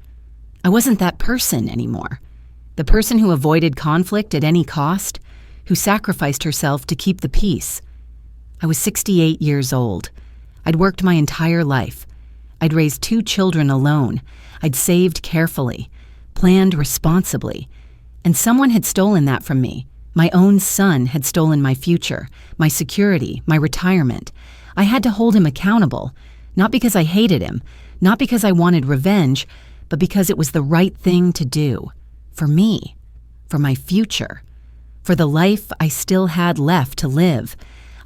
I wasn't that person anymore. The person who avoided conflict at any cost, who sacrificed herself to keep the peace. I was 68 years old. I'd worked my entire life. I'd raised 2 children alone. I'd saved carefully, planned responsibly. And someone had stolen that from me. My own son had stolen my future, my security, my retirement. I had to hold him accountable, not because I hated him, not because I wanted revenge, but because it was the right thing to do. For me, for my future, for the life I still had left to live.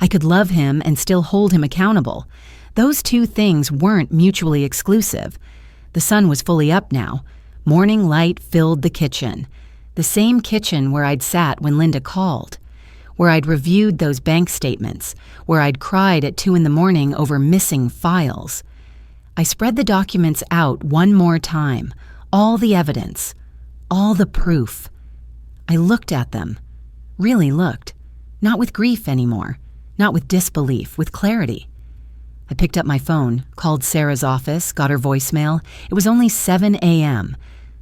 I could love him and still hold him accountable. Those 2 things weren't mutually exclusive. The sun was fully up now. Morning light filled the kitchen. The same kitchen where I'd sat when Linda called, where I'd reviewed those bank statements, where I'd cried at 2 in the morning over missing files. I spread the documents out one more time, all the evidence, all the proof. I looked at them, really looked, not with grief anymore, not with disbelief, with clarity. I picked up my phone, called Sarah's office, got her voicemail. It was only 7 a.m.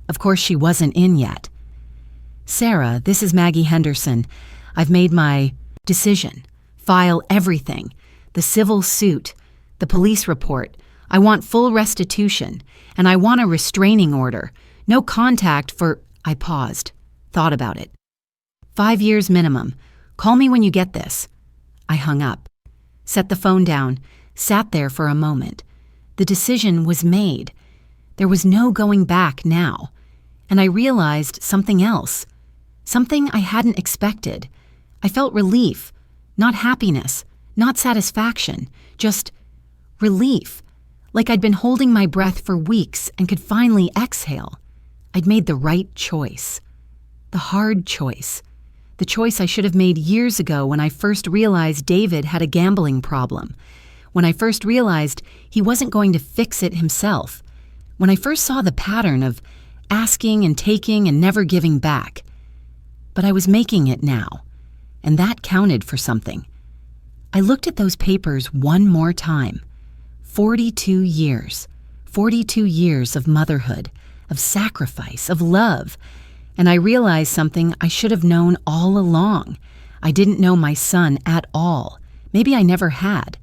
Of course, she wasn't in yet. "Sarah, this is Maggie Henderson. I've made my decision. File everything. the civil suit, the police report. I want full restitution, and I want a restraining order. No contact for... I paused, thought about it. 5 years minimum. Call me when you get this. I hung up, set the phone down, sat there for a moment. The decision was made. There was no going back now. And I realized something else. Something I hadn't expected. I felt relief, not happiness, not satisfaction, just relief. Like I'd been holding my breath for weeks and could finally exhale. I'd made the right choice. The hard choice. The choice I should have made years ago when I first realized David had a gambling problem. When I first realized he wasn't going to fix it himself. When I first saw the pattern of asking and taking and never giving back. But I was making it now, and that counted for something. I looked at those papers one more time. 42 years. 42 years of motherhood, of sacrifice, of love. And I realized something I should have known all along. I didn't know my son at all. Maybe I never had.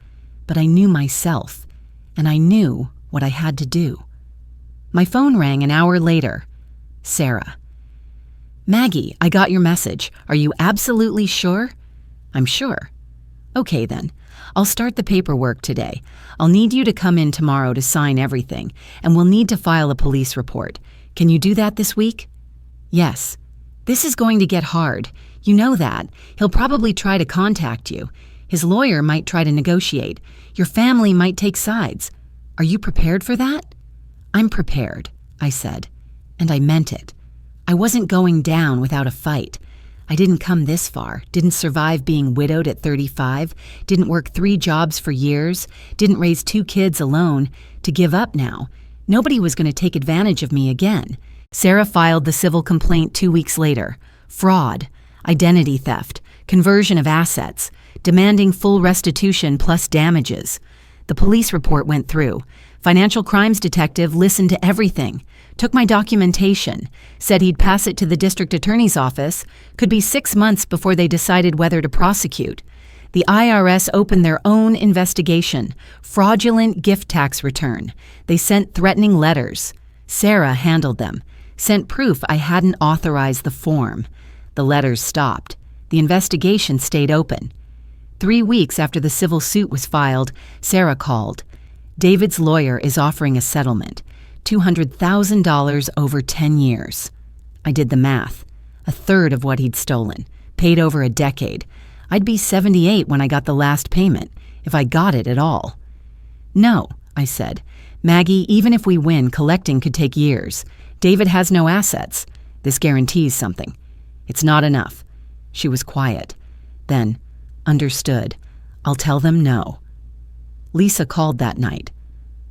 But I knew myself, and I knew what I had to do. My phone rang an hour later. Sarah. Maggie, I got your message. Are you absolutely sure? I'm sure. Okay then. I'll start the paperwork today. I'll need you to come in tomorrow to sign everything, and we'll need to file a police report. Can you do that this week? Yes. This is going to get hard. You know that. He'll probably try to contact you. His lawyer might try to negotiate. Your family might take sides. Are you prepared for that? I'm prepared, I said, and I meant it. I wasn't going down without a fight. I didn't come this far, didn't survive being widowed at 35, didn't work 3 jobs for years, didn't raise 2 kids alone, to give up now. Nobody was going to take advantage of me again. Sarah filed the civil complaint 2 weeks later. Fraud, identity theft, conversion of assets, demanding full restitution plus damages. The police report went through. Financial crimes detective listened to everything, took my documentation, said he'd pass it to the district attorney's office, could be 6 months before they decided whether to prosecute. The IRS opened their own investigation, fraudulent gift tax return. They sent threatening letters. Sarah handled them, sent proof I hadn't authorized the form. The letters stopped. The investigation stayed open. 3 weeks after the civil suit was filed, Sarah called. David's lawyer is offering a settlement, $200,000 over 10 years. I did the math. 1/3 of what he'd stolen, paid over a decade. I'd be 78 when I got the last payment, if I got it at all. No, I said. Maggie, even if we win, collecting could take years. David has no assets. This guarantees something. It's not enough. She was quiet. Then, understood. I'll tell them no. Lisa called that night.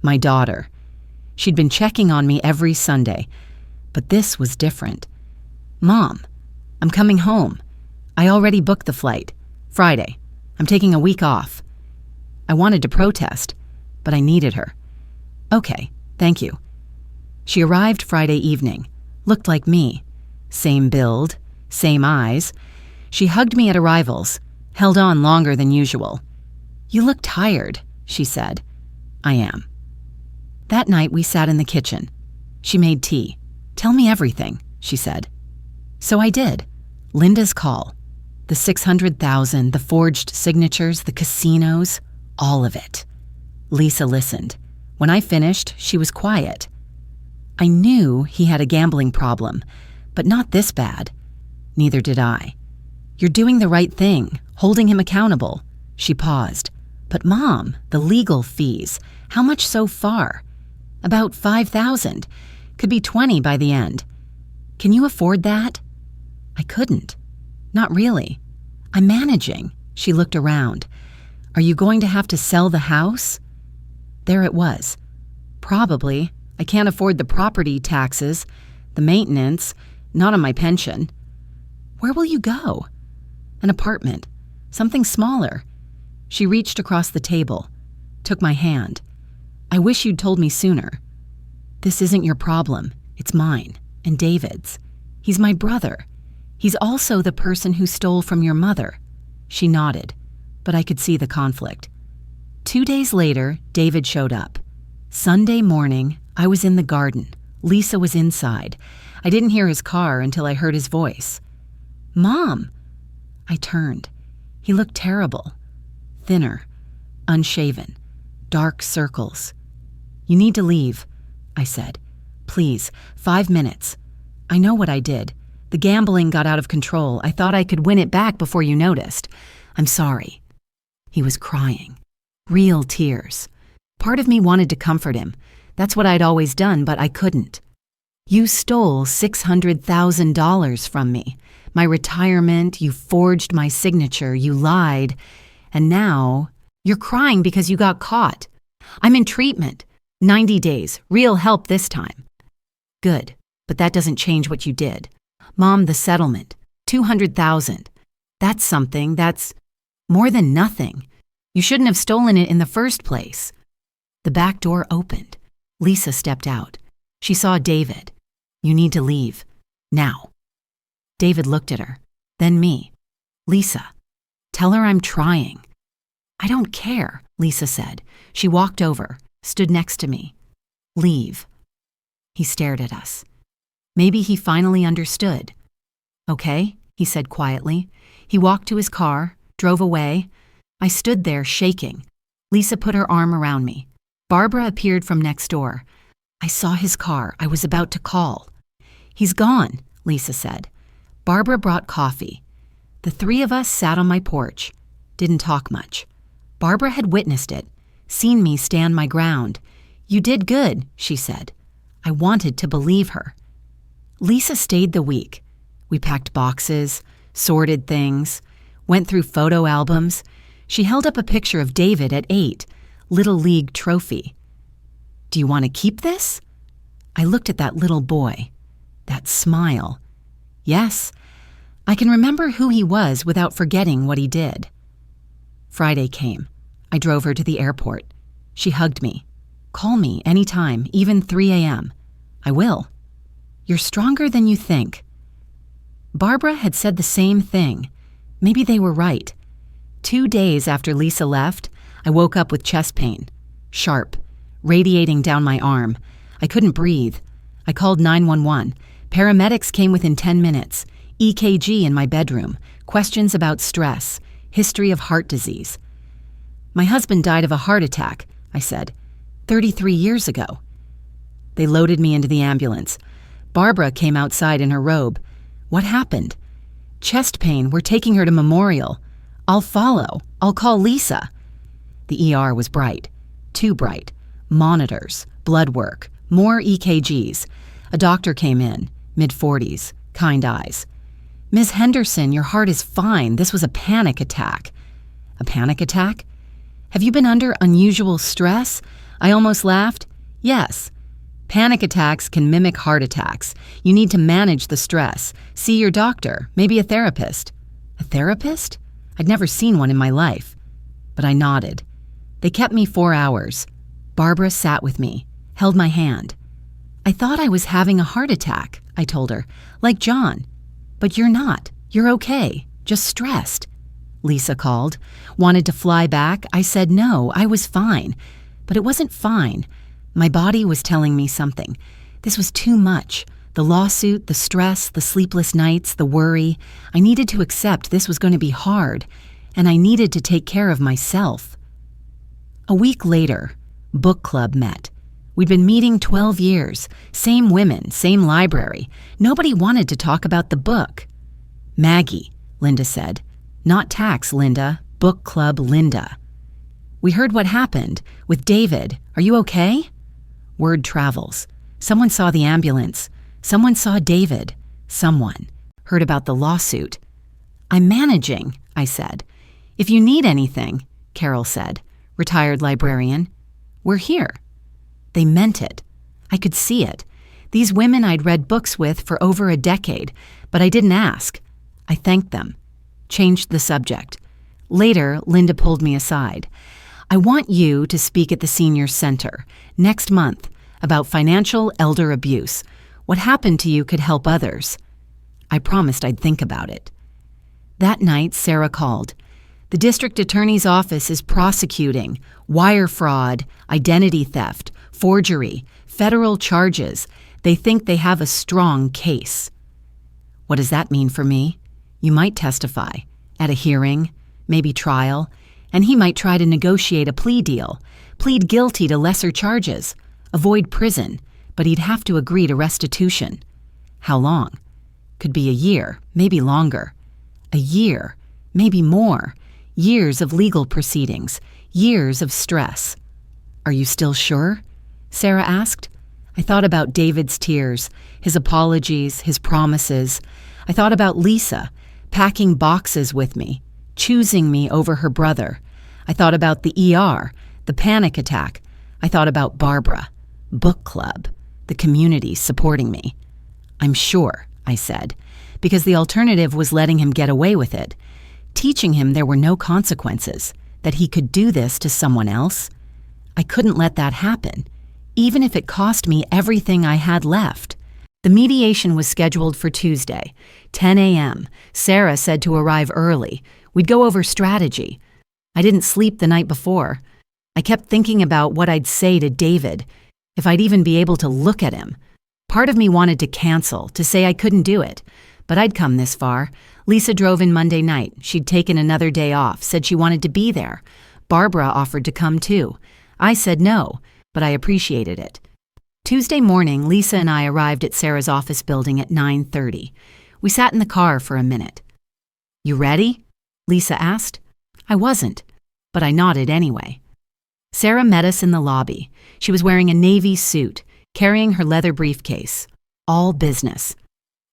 My daughter. She'd been checking on me every Sunday, but this was different. Mom, I'm coming home. I already booked the flight. Friday. I'm taking a week off. I wanted to protest, but I needed her. Okay, thank you. She arrived Friday evening. Looked like me. Same build, same eyes. She hugged me at arrivals, held on longer than usual. You look tired, she said. I am. That night we sat in the kitchen. She made tea. Tell me everything, she said. So I did. Linda's call. The $600,000, the forged signatures, the casinos, all of it. Lisa listened. When I finished, she was quiet. I knew he had a gambling problem, but not this bad. Neither did I. You're doing the right thing, holding him accountable. She paused. But Mom, the legal fees, how much so far? About $5,000. Could be $20 by the end. Can you afford that? I couldn't. Not really. I'm managing. She looked around. Are you going to have to sell the house? There it was. Probably. I can't afford the property taxes, the maintenance, not on my pension. Where will you go? An apartment. Something smaller. She reached across the table, took my hand. I wish you'd told me sooner. This isn't your problem. It's mine and David's. He's my brother. He's also the person who stole from your mother. She nodded, but I could see the conflict. 2 days later, David showed up. Sunday morning, I was in the garden. Lisa was inside. I didn't hear his car until I heard his voice. "Mom!" I turned. He looked terrible. Thinner, unshaven, dark circles. "You need to leave," I said. "Please, 5 minutes. I know what I did. The gambling got out of control. I thought I could win it back before you noticed. I'm sorry." He was crying. Real tears. Part of me wanted to comfort him. That's what I'd always done, but I couldn't. "You stole $600,000 from me. My retirement, you forged my signature, you lied. And now, you're crying because you got caught. I'm in treatment. 90 days. Real help this time." "Good, but that doesn't change what you did. Mom, the settlement. $200,000. That's something. That's more than nothing. You shouldn't have stolen it in the first place." The back door opened. Lisa stepped out. She saw David. "You need to leave. Now." David looked at her, then me. "Lisa, tell her I'm trying." "I don't care," Lisa said. She walked over, stood next to me. "Leave." He stared at us. Maybe he finally understood. "Okay," he said quietly. He walked to his car, drove away. I stood there shaking. Lisa put her arm around me. Barbara appeared from next door. I saw his car. I was about to call. "He's gone," Lisa said. Barbara brought coffee. The three of us sat on my porch. Didn't talk much. Barbara had witnessed it, seen me stand my ground. "You did good," she said. I wanted to believe her. Lisa stayed the week. We packed boxes, sorted things, went through photo albums. She held up a picture of David at 8, Little League trophy. "Do you want to keep this?" I looked at that little boy. That smile. Yes, I can remember who he was without forgetting what he did. Friday came. I drove her to the airport. She hugged me. "Call me anytime, even 3 a.m. "I will." "You're stronger than you think." Barbara had said the same thing. Maybe they were right. 2 days after Lisa left, I woke up with chest pain. Sharp, radiating down my arm. I couldn't breathe. I called 911. Paramedics came within 10 minutes. EKG in my bedroom. Questions about stress. History of heart disease. "My husband died of a heart attack," I said. 33 years ago. They loaded me into the ambulance. Barbara came outside in her robe. "What happened?" "Chest pain. We're taking her to Memorial." "I'll follow. I'll call Lisa." The ER was bright. Too bright. Monitors, blood work, more EKGs. A doctor came in, mid-40s, kind eyes. "Ms. Henderson, your heart is fine. This was a panic attack." "A panic attack? Have you been under unusual stress?" I almost laughed. "Yes. Panic attacks can mimic heart attacks. You need to manage the stress. See your doctor, maybe a therapist." "A therapist?" I'd never seen one in my life. But I nodded. They kept me 4 hours. Barbara sat with me, held my hand. "I thought I was having a heart attack," I told her, "like John. But you're not. You're okay. Just stressed." Lisa called. Wanted to fly back. I said no, I was fine. But it wasn't fine. My body was telling me something. This was too much. The lawsuit, the stress, the sleepless nights, the worry. I needed to accept this was going to be hard, and I needed to take care of myself. A week later, book club met. We'd been meeting 12 years. Same women, same library. Nobody wanted to talk about the book. "Maggie," Linda said. "Not tax, Linda. Book club, Linda." "We heard what happened with David. Are you okay?" Word travels. Someone saw the ambulance. Someone saw David. Someone heard about the lawsuit. "I'm managing," I said. "If you need anything," Carol said, retired librarian. "We're here." They meant it. I could see it. These women I'd read books with for over a decade, but I didn't ask. I thanked them. Changed the subject. Later, Linda pulled me aside. "I want you to speak at the senior center next month about financial elder abuse. What happened to you could help others." I promised I'd think about it. That night, Sarah called. The district attorney's office is prosecuting wire fraud, identity theft, forgery, federal charges. They think they have a strong case. What does that mean for me? You might testify at a hearing, maybe trial, and he might try to negotiate a plea deal, plead guilty to lesser charges, avoid prison, but he'd have to agree to restitution. How long? Could be a year, maybe longer. A year, maybe more. Years of legal proceedings, years of stress. Are you still sure? Sarah asked. I thought about David's tears, his apologies, his promises. I thought about Lisa, packing boxes with me, choosing me over her brother. I thought about the ER, the panic attack. I thought about Barbara, book club, the community supporting me. I'm sure, I said, because the alternative was letting him get away with it, teaching him there were no consequences, that he could do this to someone else. I couldn't let that happen, even if it cost me everything I had left. The mediation was scheduled for Tuesday, 10 a.m. Sarah said to arrive early. We'd go over strategy. I didn't sleep the night before. I kept thinking about what I'd say to David, if I'd even be able to look at him. Part of me wanted to cancel, to say I couldn't do it, but I'd come this far. Lisa drove in Monday night. She'd taken another day off, said she wanted to be there. Barbara offered to come too. I said no, but I appreciated it. Tuesday morning, Lisa and I arrived at Sarah's office building at 9:30. We sat in the car for a minute. You ready? Lisa asked. I wasn't, but I nodded anyway. Sarah met us in the lobby. She was wearing a navy suit, carrying her leather briefcase. All business.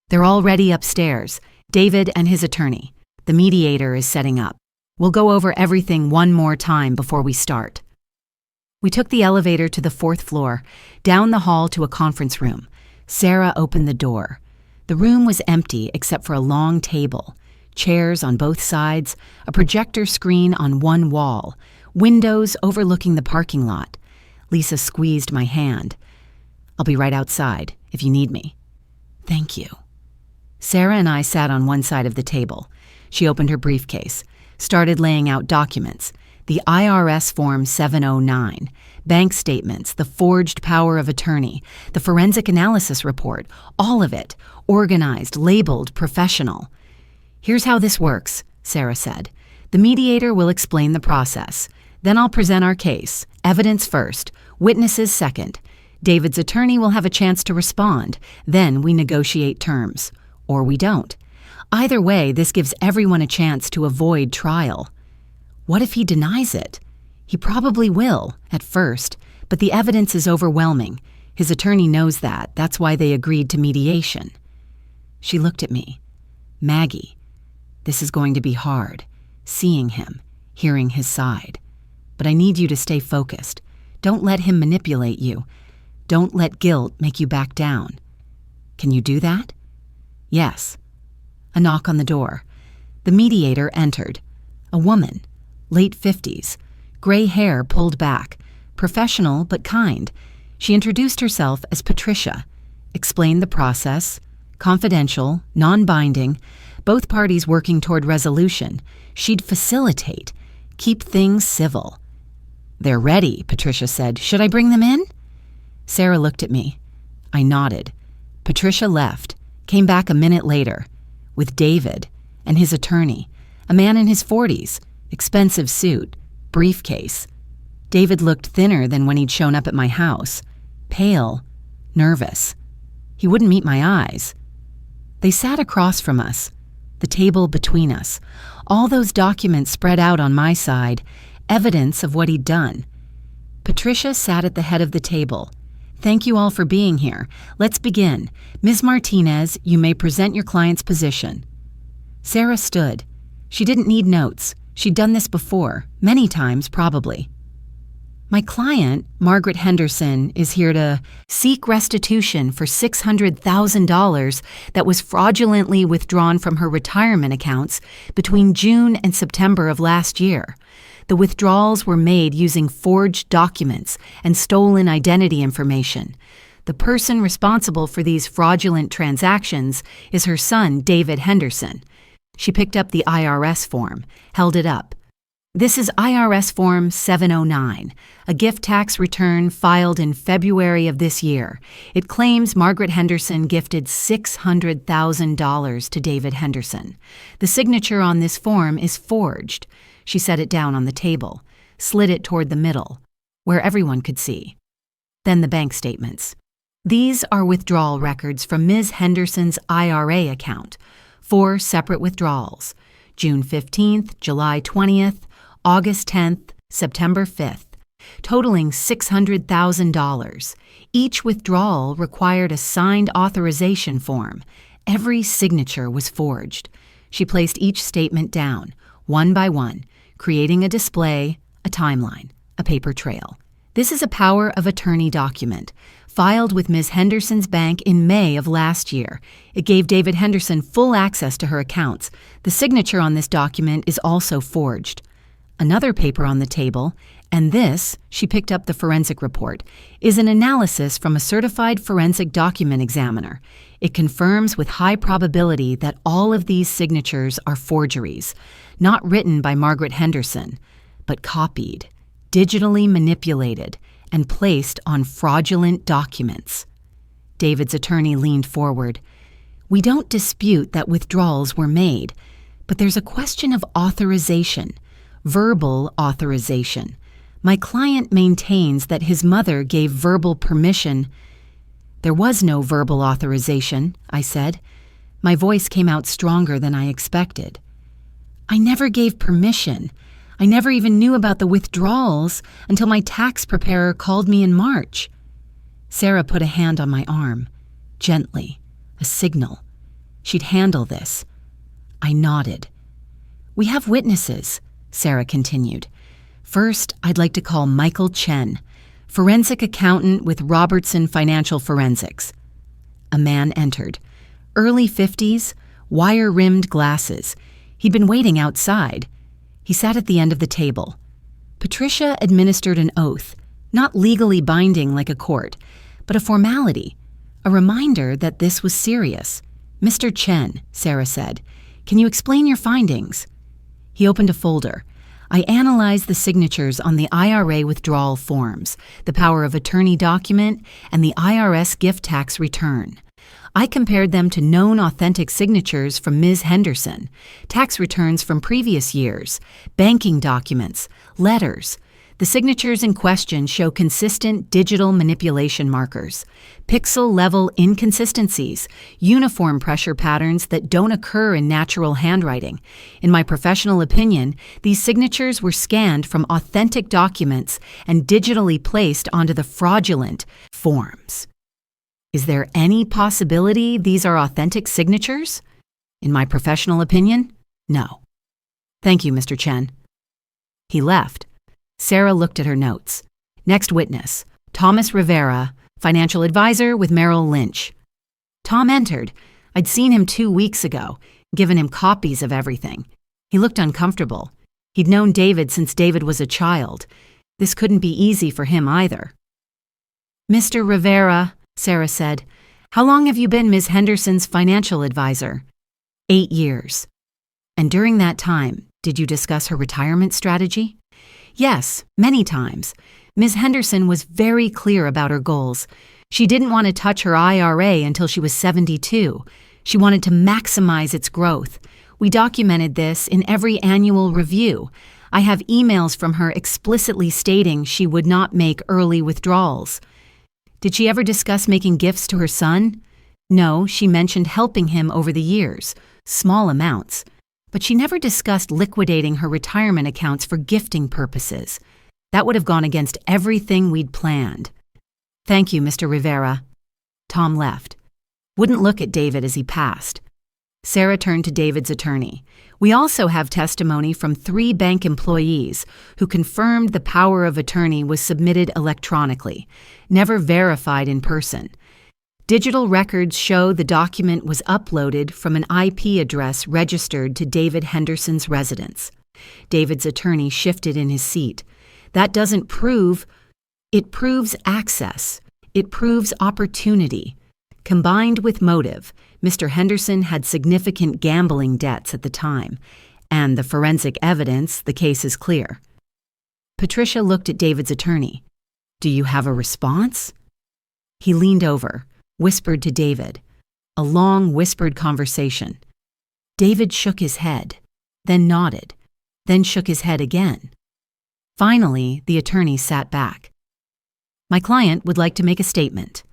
They're already upstairs, David and his attorney. The mediator is setting up. We'll go over everything one more time before we start. We took the elevator to the 4th floor, down the hall to a conference room. Sarah opened the door. The room was empty except for a long table, chairs on both sides, a projector screen on one wall, windows overlooking the parking lot. Lisa squeezed my hand. I'll be right outside if you need me. Thank you. Sarah and I sat on one side of the table. She opened her briefcase, started laying out documents. The IRS Form 709, bank statements, the forged power of attorney, the forensic analysis report, all of it, organized, labeled, professional. Here's how this works, Sarah said. The mediator will explain the process. Then I'll present our case, evidence first, witnesses second. David's attorney will have a chance to respond. Then we negotiate terms. Or we don't. Either way, this gives everyone a chance to avoid trial. What if he denies it? He probably will, at first, but the evidence is overwhelming. His attorney knows that. That's why they agreed to mediation. She looked at me. Maggie, this is going to be hard, seeing him, hearing his side. But I need you to stay focused. Don't let him manipulate you. Don't let guilt make you back down. Can you do that? Yes. A knock on the door. The mediator entered. A woman. Late 50s, gray hair pulled back, professional but kind. She introduced herself as Patricia, explained the process, confidential, non-binding, both parties working toward resolution. She'd facilitate, keep things civil. They're ready, Patricia said. Should I bring them in? Sarah looked at me. I nodded. Patricia left, came back a minute later, with David and his attorney, a man in his 40s, expensive suit, briefcase. David looked thinner than when he'd shown up at my house, pale, nervous. He wouldn't meet my eyes. They sat across from us, the table between us, all those documents spread out on my side, evidence of what he'd done. Patricia sat at the head of the table. Thank you all for being here. Let's begin. Ms. Martinez, you may present your client's position. Sarah stood. She didn't need notes. She'd done this before, many times probably. My client, Margaret Henderson, is here to seek restitution for $600,000 that was fraudulently withdrawn from her retirement accounts between June and September of last year. The withdrawals were made using forged documents and stolen identity information. The person responsible for these fraudulent transactions is her son, David Henderson. She picked up the IRS form, held it up, This is IRS Form 709, a gift tax return filed in February of this year. It claims Margaret Henderson gifted $600,000 to David Henderson. The signature on this form is forged. She set it down on the table, slid it toward the middle, where everyone could see. Then the bank statements. These are withdrawal records from Ms. Henderson's IRA account. 4 separate withdrawals: June 15th, July 20th, August 10th, September 5th, totaling $600,000. Each withdrawal required a signed authorization form. Every signature was forged. She placed each statement down, one by one, creating a display, a timeline, a paper trail. This is a power of attorney document, filed with Ms. Henderson's bank in May of last year. It gave David Henderson full access to her accounts. The signature on this document is also forged. Another paper on the table, and this, she picked up the forensic report, is an analysis from a certified forensic document examiner. It confirms with high probability that all of these signatures are forgeries, not written by Margaret Henderson, but copied, digitally manipulated, and placed on fraudulent documents. David's attorney leaned forward. We don't dispute that withdrawals were made, but there's a question of authorization. Verbal authorization. My client maintains that his mother gave verbal permission. There was no verbal authorization, I said. My voice came out stronger than I expected. I never gave permission. I never even knew about the withdrawals until my tax preparer called me in March. Sarah put a hand on my arm, gently, a signal. She'd handle this. I nodded. We have witnesses, Sarah continued. First, I'd like to call Michael Chen, forensic accountant with Robertson Financial Forensics. A man entered. Early 50s, wire-rimmed glasses. He'd been waiting outside. He sat at the end of the table. Patricia administered an oath, not legally binding like a court, but a formality, a reminder that this was serious. Mr. Chen, Sarah said, can you explain your findings? He opened a folder. I analyzed the signatures on the IRA withdrawal forms, the power of attorney document, and the IRS gift tax return. I compared them to known authentic signatures from Ms. Henderson, tax returns from previous years, banking documents, letters. The signatures in question show consistent digital manipulation markers, pixel-level inconsistencies, uniform pressure patterns that don't occur in natural handwriting. In my professional opinion, these signatures were scanned from authentic documents and digitally placed onto the fraudulent forms. Is there any possibility these are authentic signatures? In my professional opinion, no. Thank you, Mr. Chen. He left. Sarah looked at her notes. Next witness, Thomas Rivera, financial advisor with Merrill Lynch. Tom entered. I'd seen him 2 weeks ago, given him copies of everything. He looked uncomfortable. He'd known David since David was a child. This couldn't be easy for him either. Mr. Rivera, Sarah said, how long have you been Ms. Henderson's financial advisor? 8 years. And during that time, did you discuss her retirement strategy? Yes, many times. Ms. Henderson was very clear about her goals. She didn't want to touch her IRA until she was 72. She wanted to maximize its growth. We documented this in every annual review. I have emails from her explicitly stating she would not make early withdrawals. Did she ever discuss making gifts to her son? No, she mentioned helping him over the years, small amounts. But she never discussed liquidating her retirement accounts for gifting purposes. That would have gone against everything we'd planned. Thank you, Mr. Rivera. Tom left. Wouldn't look at David as he passed. Sarah turned to David's attorney. We also have testimony from 3 bank employees who confirmed the power of attorney was submitted electronically, never verified in person. Digital records show the document was uploaded from an IP address registered to David Henderson's residence. David's attorney shifted in his seat. That doesn't prove. It proves access. It proves opportunity. Combined with motive, Mr. Henderson had significant gambling debts at the time. And the forensic evidence, the case is clear. Patricia looked at David's attorney. Do you have a response? He leaned over, whispered to David. A long, whispered conversation. David shook his head, then nodded, then shook his head again. Finally, the attorney sat back. My client would like to make a statement.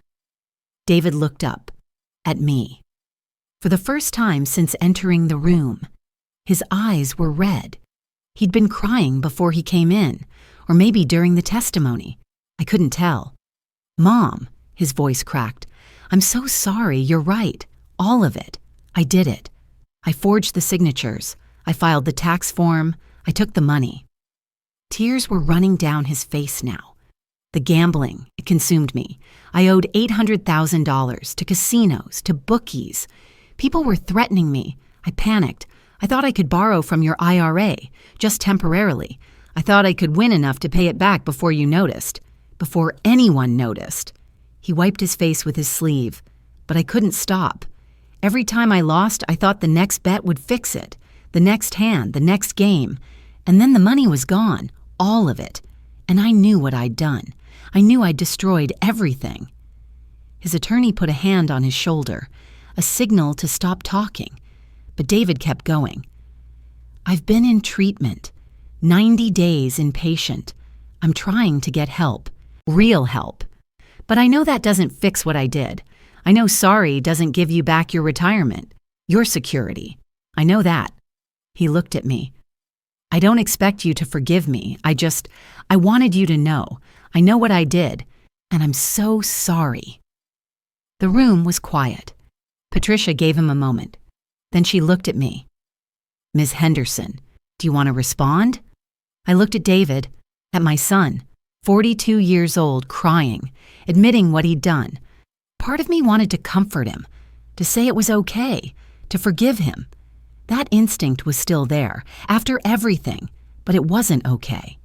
David looked up, at me. For the first time since entering the room, his eyes were red. He'd been crying before he came in, or maybe during the testimony. I couldn't tell. Mom, his voice cracked. I'm so sorry, you're right. All of it. I did it. I forged the signatures. I filed the tax form. I took the money. Tears were running down his face now. The gambling, it consumed me. I owed $800,000 to casinos, to bookies. People were threatening me. I panicked. I thought I could borrow from your IRA, just temporarily. I thought I could win enough to pay it back before you noticed. Before anyone noticed. He wiped his face with his sleeve. But I couldn't stop. Every time I lost, I thought the next bet would fix it. The next hand, the next game. And then the money was gone. All of it. And I knew what I'd done. I knew I'd destroyed everything. His attorney put a hand on his shoulder, a signal to stop talking. But David kept going. I've been in treatment. 90 days inpatient. I'm trying to get help. Real help. But I know that doesn't fix what I did. I know sorry doesn't give you back your retirement, your security. I know that. He looked at me. I don't expect you to forgive me. I wanted you to know. I know what I did, and I'm so sorry. The room was quiet. Patricia gave him a moment. Then she looked at me. Ms. Henderson, do you want to respond? I looked at David, at my son, 42 years old, crying, admitting what he'd done. Part of me wanted to comfort him, to say it was okay, to forgive him. That instinct was still there, after everything, but it wasn't okay.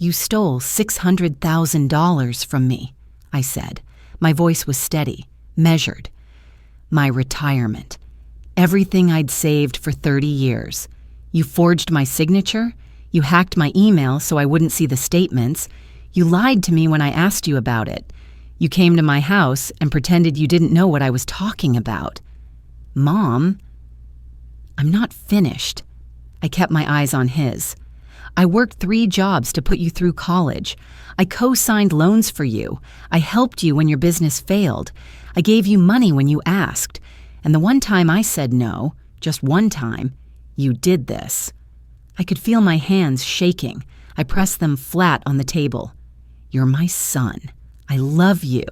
You stole $600,000 from me, I said. My voice was steady, measured. My retirement. Everything I'd saved for 30 years. You forged my signature. You hacked my email so I wouldn't see the statements. You lied to me when I asked you about it. You came to my house and pretended you didn't know what I was talking about. Mom, I'm not finished. I kept my eyes on his. I worked 3 jobs to put you through college. I co-signed loans for you. I helped you when your business failed. I gave you money when you asked. And the one time I said no, just one time, you did this. I could feel my hands shaking. I pressed them flat on the table. You're my son. I love you.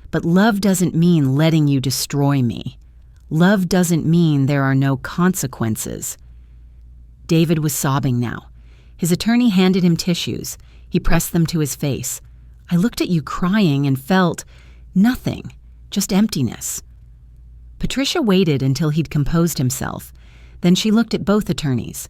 But love doesn't mean letting you destroy me. Love doesn't mean there are no consequences. David was sobbing now. His attorney handed him tissues. He pressed them to his face. I looked at you crying and felt nothing, just emptiness. Patricia waited until he'd composed himself. Then she looked at both attorneys.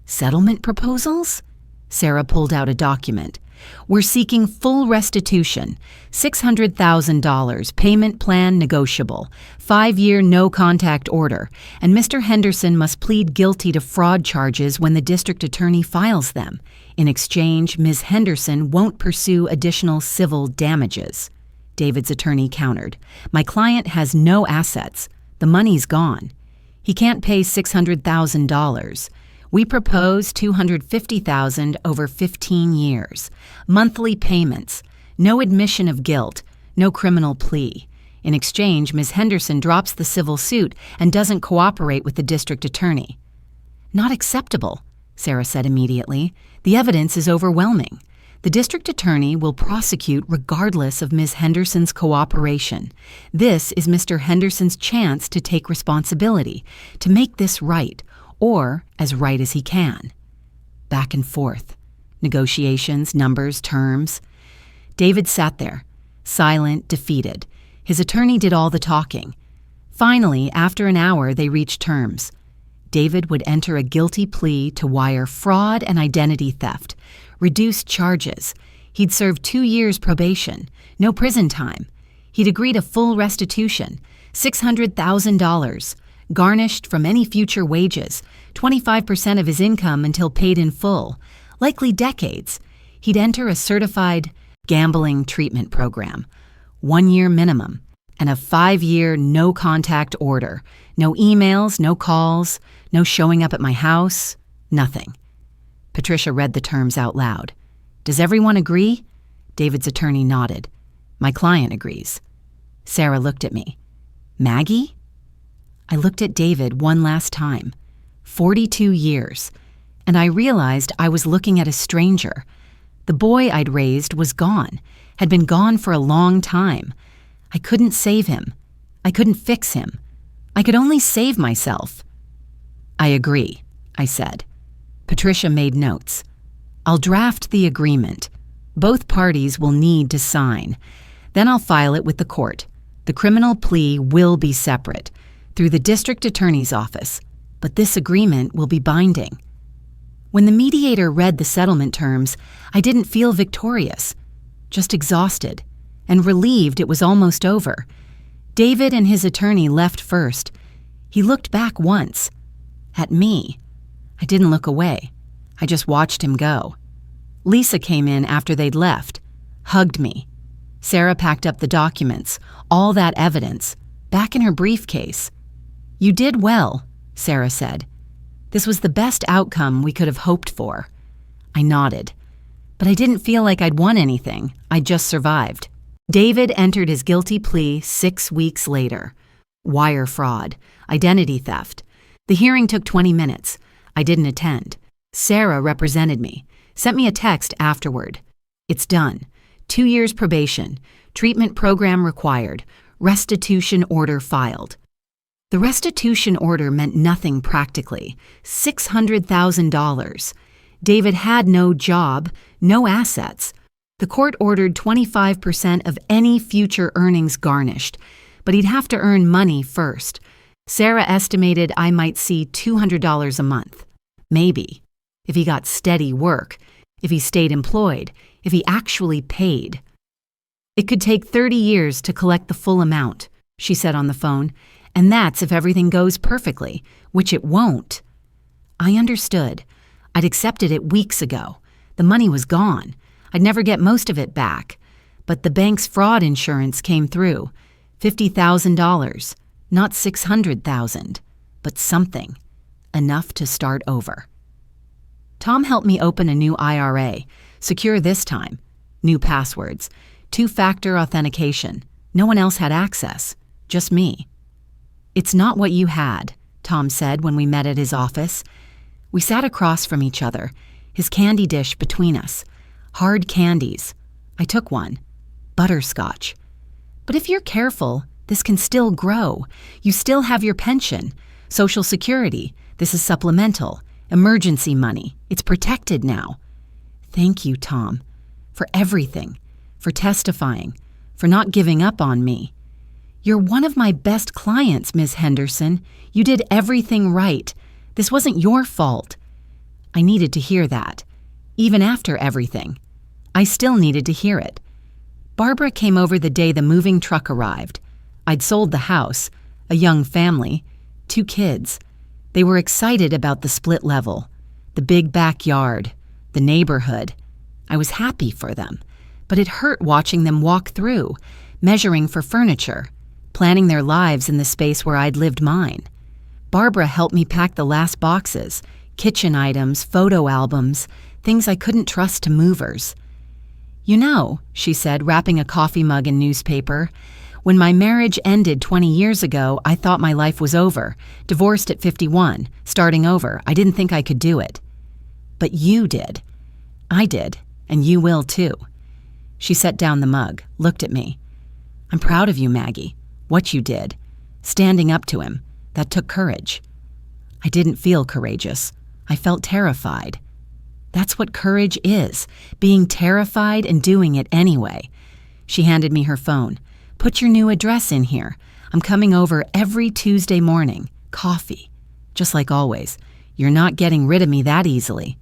Settlement proposals? Sarah pulled out a document. We're seeking full restitution, $600,000, payment plan negotiable, 5-year no-contact order, and Mr. Henderson must plead guilty to fraud charges when the district attorney files them. In exchange, Ms. Henderson won't pursue additional civil damages. David's attorney countered. My client has no assets. The money's gone. He can't pay $600,000. We propose $250,000 over 15 years. Monthly payments. No admission of guilt. No criminal plea. In exchange, Ms. Henderson drops the civil suit and doesn't cooperate with the district attorney. Not acceptable, Sarah said immediately. The evidence is overwhelming. The district attorney will prosecute regardless of Ms. Henderson's cooperation. This is Mr. Henderson's chance to take responsibility, to make this right, or as right as he can. Back and forth. Negotiations, numbers, terms. David sat there, silent, defeated. His attorney did all the talking. Finally, after an hour, they reached terms. David would enter a guilty plea to wire fraud and identity theft, reduced charges. He'd serve 2 years probation, no prison time. He'd agree to full restitution, $600,000, garnished from any future wages, 25% of his income until paid in full, likely decades. He'd enter a certified gambling treatment program, 1 year minimum, and a 5-year no-contact order. No emails, no calls, no showing up at my house, nothing. Patricia read the terms out loud. Does everyone agree? David's attorney nodded. My client agrees. Sarah looked at me. Maggie? I looked at David one last time. 42 years. And I realized I was looking at a stranger. The boy I'd raised was gone, had been gone for a long time. I couldn't save him. I couldn't fix him. I could only save myself. I agree, I said. Patricia made notes. I'll draft the agreement. Both parties will need to sign. Then I'll file it with the court. The criminal plea will be separate, through the district attorney's office, but this agreement will be binding. When the mediator read the settlement terms, I didn't feel victorious, just exhausted, and relieved it was almost over. David and his attorney left first. He looked back once. At me. I didn't look away. I just watched him go. Lisa came in after they'd left, hugged me. Sarah packed up the documents, all that evidence, back in her briefcase. You did well, Sarah said. This was the best outcome we could have hoped for. I nodded. But I didn't feel like I'd won anything. I just survived. David entered his guilty plea 6 weeks later. Wire fraud, identity theft. The hearing took 20 minutes. I didn't attend. Sarah represented me, sent me a text afterward. It's done. 2 years probation, treatment program required, restitution order filed. The restitution order meant nothing practically. $600,000. David had no job, no assets. The court ordered 25% of any future earnings garnished, but he'd have to earn money first. Sarah estimated I might see $200 a month. Maybe. If he got steady work, if he stayed employed, if he actually paid. It could take 30 years to collect the full amount, she said on the phone, and that's if everything goes perfectly, which it won't. I understood. I'd accepted it weeks ago. The money was gone. I'd never get most of it back. But the bank's fraud insurance came through. $50,000. Not $600,000, but something. Enough to start over. Tom helped me open a new IRA, secure this time. New passwords, 2-factor authentication. No one else had access, just me. It's not what you had, Tom said when we met at his office. We sat across from each other, his candy dish between us. Hard candies. I took one. Butterscotch. But if you're careful, this can still grow. You still have your pension, Social Security. This is supplemental, emergency money. It's protected now. Thank you, Tom, for everything, for testifying, for not giving up on me. You're one of my best clients, Ms. Henderson. You did everything right. This wasn't your fault. I needed to hear that. Even after everything. I still needed to hear it. Barbara came over the day the moving truck arrived. I'd sold the house, a young family, 2 kids. They were excited about the split level, the big backyard, the neighborhood. I was happy for them, but it hurt watching them walk through, measuring for furniture, planning their lives in the space where I'd lived mine. Barbara helped me pack the last boxes, kitchen items, photo albums, things I couldn't trust to movers. You know, she said, wrapping a coffee mug in newspaper, when my marriage ended 20 years ago, I thought my life was over. Divorced at 51, starting over. I didn't think I could do it. But you did. I did, and you will too. She set down the mug, looked at me. I'm proud of you, Maggie. What you did. Standing up to him. That took courage. I didn't feel courageous. I felt terrified. That's what courage is, being terrified and doing it anyway. She handed me her phone. Put your new address in here. I'm coming over every Tuesday morning. Coffee. Just like always. You're not getting rid of me that easily.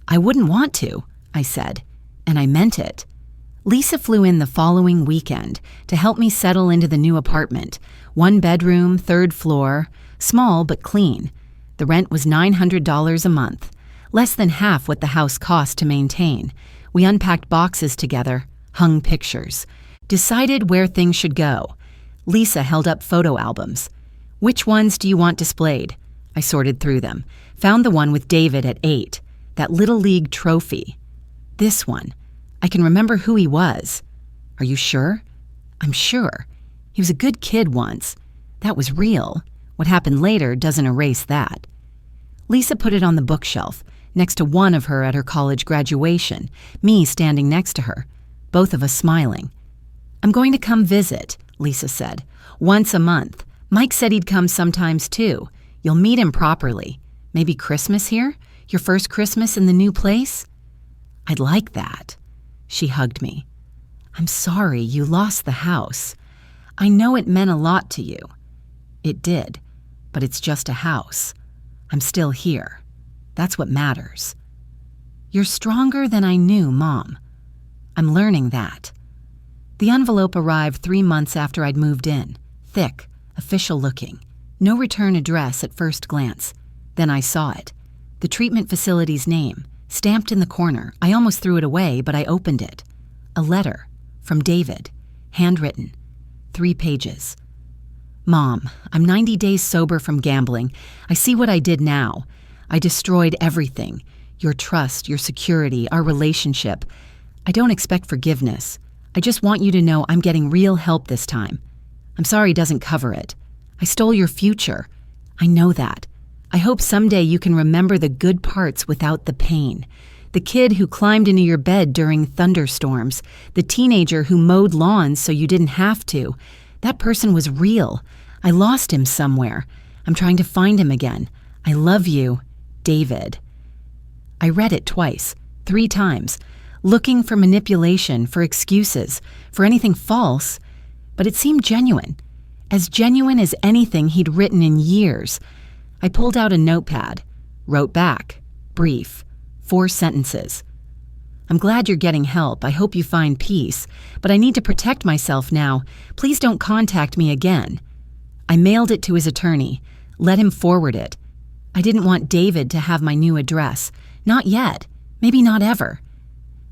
I wouldn't want to, I said, and I meant it. Lisa flew in the following weekend to help me settle into the new apartment. 1 bedroom, 3rd floor, Small but clean. The rent was $900 a month, less than half what the house cost to maintain. We unpacked boxes together, hung pictures, decided where things should go. Lisa held up photo albums. "Which ones do you want displayed?" I sorted through them, found the one with David at 8, that Little League trophy. "This one. I can remember who he was." "Are you sure?" "I'm sure. He was a good kid once. That was real. What happened later doesn't erase that." Lisa put it on the bookshelf, next to one of her at her college graduation, me standing next to her, both of us smiling. "I'm going to come visit," Lisa said. "Once a month. Mike said he'd come sometimes too. You'll meet him properly. Maybe Christmas here? Your first Christmas in the new place?" "I'd like that." She hugged me. "I'm sorry you lost the house. I know it meant a lot to you." "It did, but it's just a house. I'm still here. That's what matters." "You're stronger than I knew, Mom." "I'm learning that." The envelope arrived 3 months after I'd moved in. Thick, official looking. No return address at first glance. Then I saw it. The treatment facility's name, stamped in the corner. I almost threw it away, but I opened it. A letter from David, handwritten. 3 pages. "Mom, I'm 90 days sober from gambling. I see what I did now. I destroyed everything. Your trust, your security, our relationship. I don't expect forgiveness. I just want you to know I'm getting real help this time. I'm sorry it doesn't cover it. I stole your future. I know that. I hope someday you can remember the good parts without the pain. The kid who climbed into your bed during thunderstorms. The teenager who mowed lawns so you didn't have to. That person was real. I lost him somewhere. I'm trying to find him again. I love you, David." I read it twice, 3 times, looking for manipulation, for excuses, for anything false, but it seemed genuine as anything he'd written in years. I pulled out a notepad, wrote back, brief, 4 sentences. "I'm glad you're getting help. I hope you find peace, but I need to protect myself now. Please don't contact me again." I mailed it to his attorney, let him forward it. I didn't want David to have my new address. Not yet. Maybe not ever.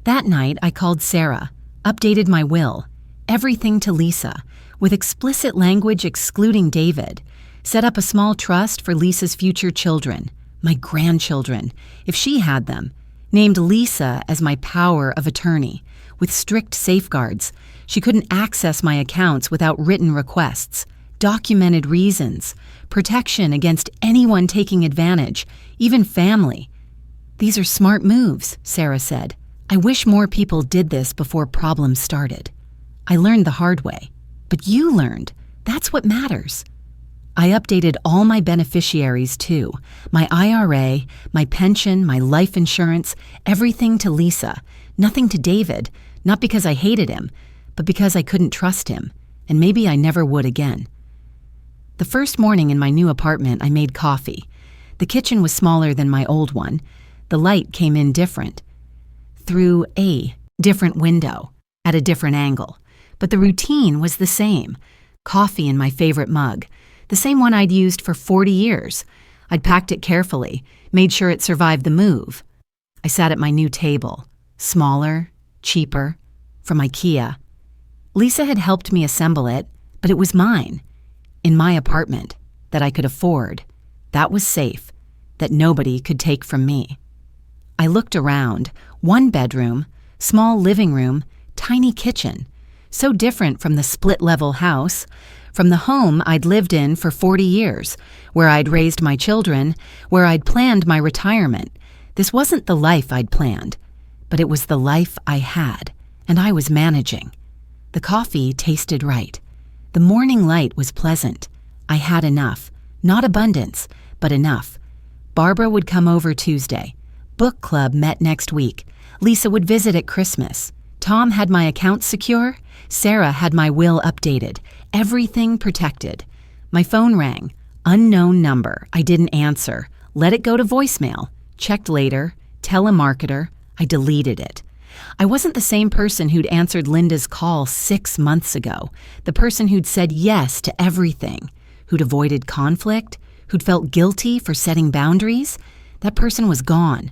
That night, I called Sarah, updated my will, everything to Lisa, with explicit language excluding David, set up a small trust for Lisa's future children, my grandchildren, if she had them, named Lisa as my power of attorney, with strict safeguards. She couldn't access my accounts without written requests, documented reasons, protection against anyone taking advantage, even family. "These are smart moves," Sarah said. "I wish more people did this before problems started." I learned the hard way. But you learned. That's what matters. I updated all my beneficiaries too. My IRA, my pension, my life insurance, everything to Lisa. Nothing to David, not because I hated him, but because I couldn't trust him, and maybe I never would again. The first morning in my new apartment, I made coffee. The kitchen was smaller than my old one. The light came in different, through a different window, at a different angle. But the routine was the same. Coffee in my favorite mug, the same one I'd used for 40 years. I'd packed it carefully, made sure it survived the move. I sat at my new table, smaller, cheaper, from IKEA. Lisa had helped me assemble it, but it was mine. In my apartment, that I could afford, that was safe, that nobody could take from me. I looked around, 1 bedroom, small living room, tiny kitchen, so different from the split-level house, from the home I'd lived in for 40 years, where I'd raised my children, where I'd planned my retirement. This wasn't the life I'd planned, but it was the life I had, and I was managing. The coffee tasted right. The morning light was pleasant. I had enough. Not abundance, but enough. Barbara would come over Tuesday. Book club met next week. Lisa would visit at Christmas. Tom had my account secure. Sarah had my will updated. Everything protected. My phone rang. Unknown number. I didn't answer. Let it go to voicemail. Checked later. Telemarketer. I deleted it. I wasn't the same person who'd answered Linda's call 6 months ago, the person who'd said yes to everything, who'd avoided conflict, who'd felt guilty for setting boundaries, that person was gone.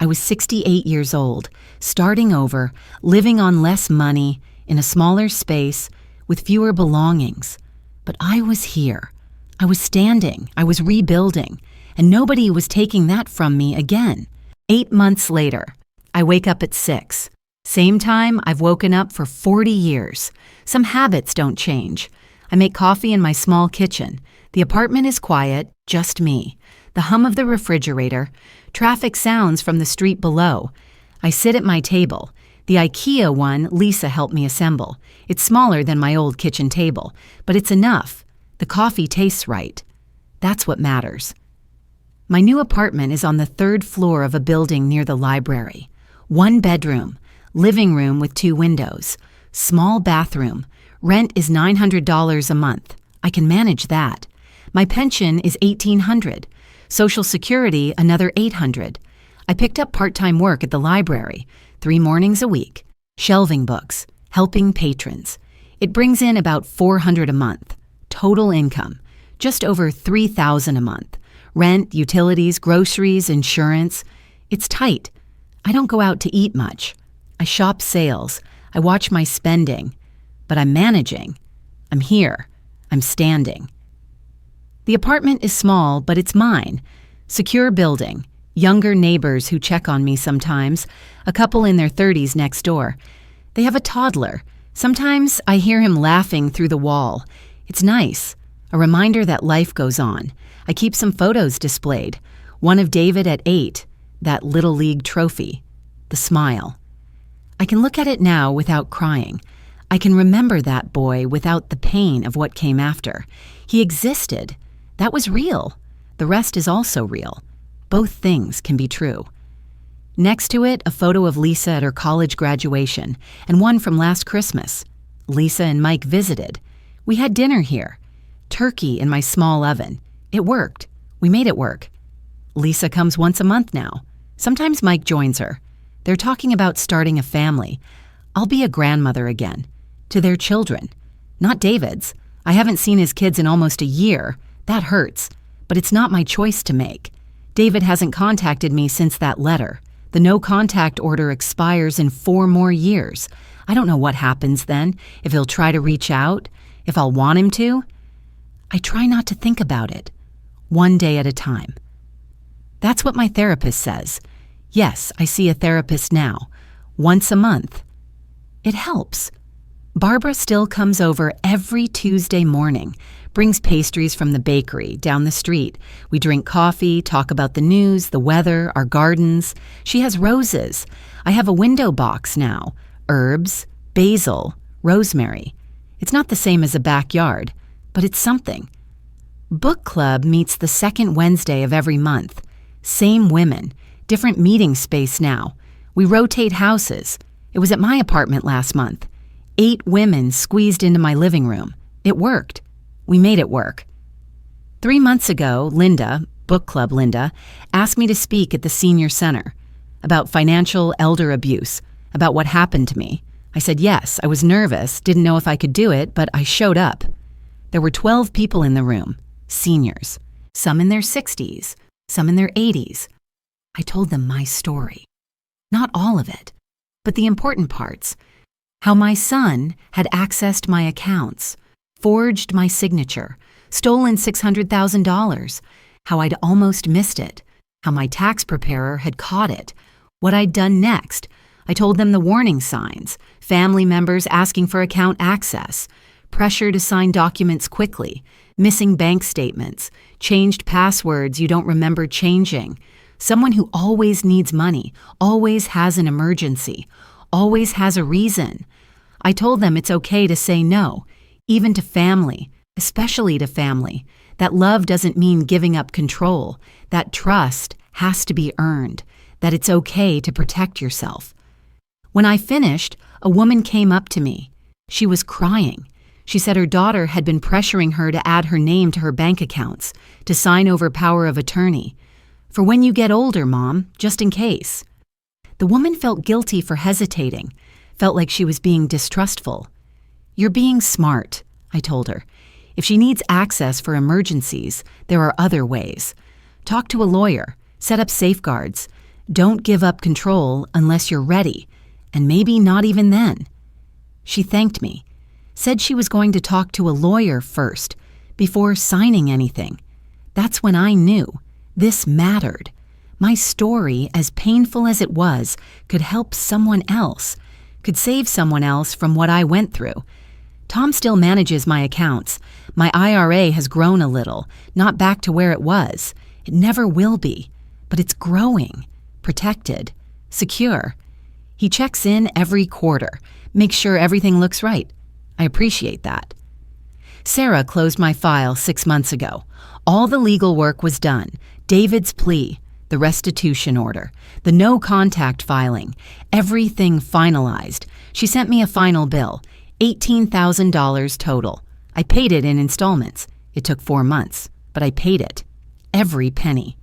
I was 68 years old, starting over, living on less money, in a smaller space, with fewer belongings. But I was here. I was standing. I was rebuilding. And nobody was taking that from me again. 8 months later, I wake up at 6. Same time I've woken up for 40 years. Some habits don't change. I make coffee in my small kitchen. The apartment is quiet, just me. The hum of the refrigerator, traffic sounds from the street below. I sit at my table. The IKEA one Lisa helped me assemble. It's smaller than my old kitchen table, but it's enough. The coffee tastes right. That's what matters. My new apartment is on the 3rd floor of a building near the library. 1 bedroom, living room with 2 windows, small bathroom. Rent is $900 a month. I can manage that. My pension is $1,800. Social Security, another $800. I picked up part-time work at the library, 3 mornings a week, shelving books, helping patrons. It brings in about $400 a month. Total income, just over $3,000 a month. Rent, utilities, groceries, insurance. It's tight. I don't go out to eat much. I shop sales. I watch my spending. But I'm managing. I'm here. I'm standing. The apartment is small, but it's mine. Secure building. Younger neighbors who check on me sometimes. A couple in their 30s next door. They have a toddler. Sometimes I hear him laughing through the wall. It's nice. A reminder that life goes on. I keep some photos displayed. One of David at 8, that Little League trophy. The smile. I can look at it now without crying. I can remember that boy without the pain of what came after. He existed. That was real. The rest is also real. Both things can be true. Next to it, a photo of Lisa at her college graduation, and one from last Christmas. Lisa and Mike visited. We had dinner here. Turkey in my small oven. It worked. We made it work. Lisa comes once a month now. Sometimes Mike joins her. They're talking about starting a family. I'll be a grandmother again. To their children. Not David's. I haven't seen his kids in almost a year. That hurts. But it's not my choice to make. David hasn't contacted me since that letter. The no contact order expires in 4 more years. I don't know what happens then, if he'll try to reach out, if I'll want him to. I try not to think about it. One day at a time. That's what my therapist says. Yes, I see a therapist now. Once a month. It helps. Barbara still comes over every Tuesday morning, brings pastries from the bakery down the street. We drink coffee, talk about the news, the weather, our gardens. She has roses. I have a window box now. Herbs, basil, rosemary. It's not the same as a backyard, but it's something. Book club meets the 2nd Wednesday of every month. Same women, different meeting space now. We rotate houses. It was at my apartment last month. 8 women squeezed into my living room. It worked. We made it work. 3 months ago, Linda, book club Linda, asked me to speak at the senior center about financial elder abuse, about what happened to me. I said yes. I was nervous, didn't know if I could do it, but I showed up. There were 12 people in the room, seniors, some in their 60s, some in their 80s. I told them my story. Not all of it, but the important parts. How my son had accessed my accounts, forged my signature, stolen $600,000, how I'd almost missed it, how my tax preparer had caught it, what I'd done next. I told them the warning signs, family members asking for account access, pressure to sign documents quickly, missing bank statements, changed passwords you don't remember changing, someone who always needs money, always has an emergency, always has a reason. I told them it's okay to say no, even to family, especially to family, that love doesn't mean giving up control, that trust has to be earned, that it's okay to protect yourself. When I finished, a woman came up to me. She was crying. She said her daughter had been pressuring her to add her name to her bank accounts, to sign over power of attorney. For when you get older, Mom, just in case. The woman felt guilty for hesitating, felt like she was being distrustful. You're being smart, I told her. If she needs access for emergencies, there are other ways. Talk to a lawyer, set up safeguards. Don't give up control unless you're ready, and maybe not even then. She thanked me, said she was going to talk to a lawyer first, before signing anything. That's when I knew this mattered. My story, as painful as it was, could help someone else, could save someone else from what I went through. Tom still manages my accounts. My IRA has grown a little, not back to where it was. It never will be, but it's growing, protected, secure. He checks in every quarter, makes sure everything looks right. I appreciate that. Sarah closed my file 6 months ago. All the legal work was done. David's plea, the restitution order, the no contact filing, everything finalized. She sent me a final bill, $18,000 total. I paid it in installments. It took 4 months, but I paid it. Every penny.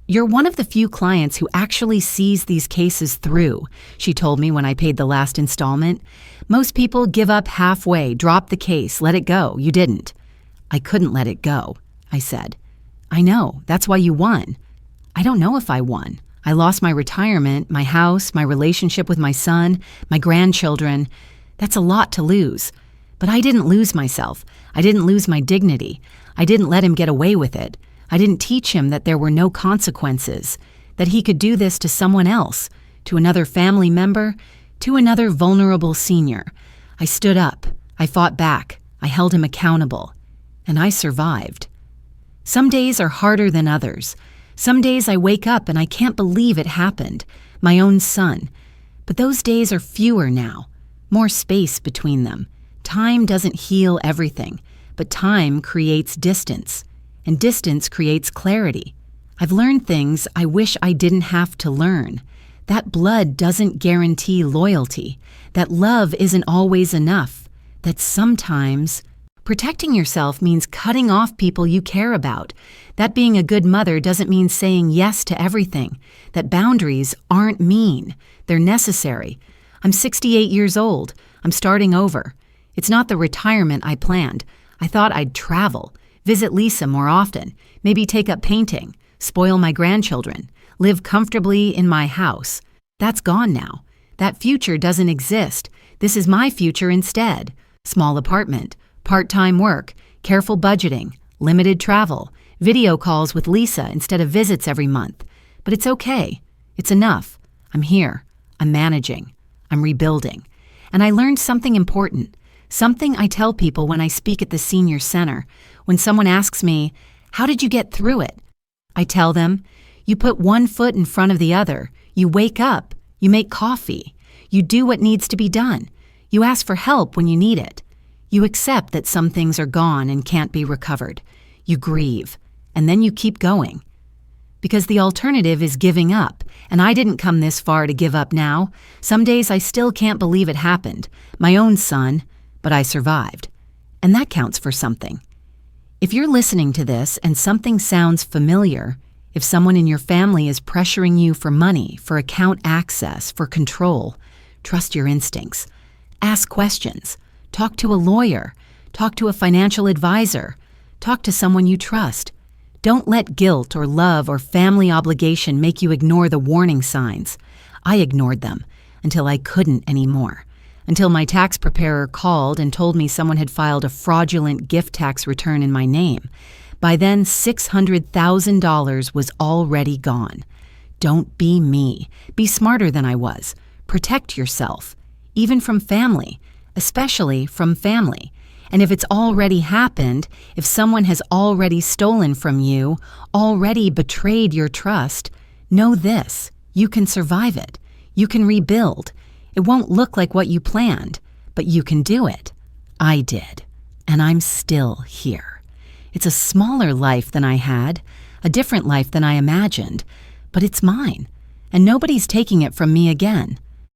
You're one of the few clients who actually sees these cases through, she told me when I paid the last installment. Most people give up halfway, drop the case, let it go. You didn't. I couldn't let it go, I said. I know, that's why you won. I don't know if I won. I lost my retirement, my house, my relationship with my son, my grandchildren. That's a lot to lose. But I didn't lose myself. I didn't lose my dignity. I didn't let him get away with it. I didn't teach him that there were no consequences, that he could do this to someone else, to another family member, to another vulnerable senior. I stood up. I fought back. I held him accountable. And I survived. Some days are harder than others. Some days I wake up and I can't believe it happened, my own son. But those days are fewer now, more space between them. Time doesn't heal everything, but time creates distance. And distance creates clarity. I've learned things I wish I didn't have to learn. That blood doesn't guarantee loyalty. That love isn't always enough. That sometimes protecting yourself means cutting off people you care about. That being a good mother doesn't mean saying yes to everything. That boundaries aren't mean. They're necessary. I'm 68 years old. I'm starting over. It's not the retirement I planned. I thought I'd travel. Visit Lisa more often, maybe take up painting, spoil my grandchildren, live comfortably in my house. That's gone now. That future doesn't exist. This is my future instead. Small apartment, part-time work, careful budgeting, limited travel, video calls with Lisa instead of visits every month. But it's okay. It's enough. I'm here. I'm managing. I'm rebuilding. And I learned something important. Something I tell people when I speak at the senior center. When someone asks me, "How did you get through it?" I tell them, you put one foot in front of the other. You wake up. You make coffee. You do what needs to be done. You ask for help when you need it. You accept that some things are gone and can't be recovered. You grieve. And then you keep going. Because the alternative is giving up. And I didn't come this far to give up now. Some days I still can't believe it happened. My own son. But I survived. And that counts for something. If you're listening to this and something sounds familiar, if someone in your family is pressuring you for money, for account access, for control, trust your instincts. Ask questions. Talk to a lawyer. Talk to a financial advisor. Talk to someone you trust. Don't let guilt or love or family obligation make you ignore the warning signs. I ignored them until I couldn't anymore. Until my tax preparer called and told me someone had filed a fraudulent gift tax return in my name. By then, $600,000 was already gone. Don't be me. Be smarter than I was. Protect yourself, even from family, especially from family. And if it's already happened, if someone has already stolen from you, already betrayed your trust, know this: you can survive it. You can rebuild. It won't look like what you planned, but you can do it. I did, and I'm still here. It's a smaller life than I had, a different life than I imagined, but it's mine, and nobody's taking it from me again.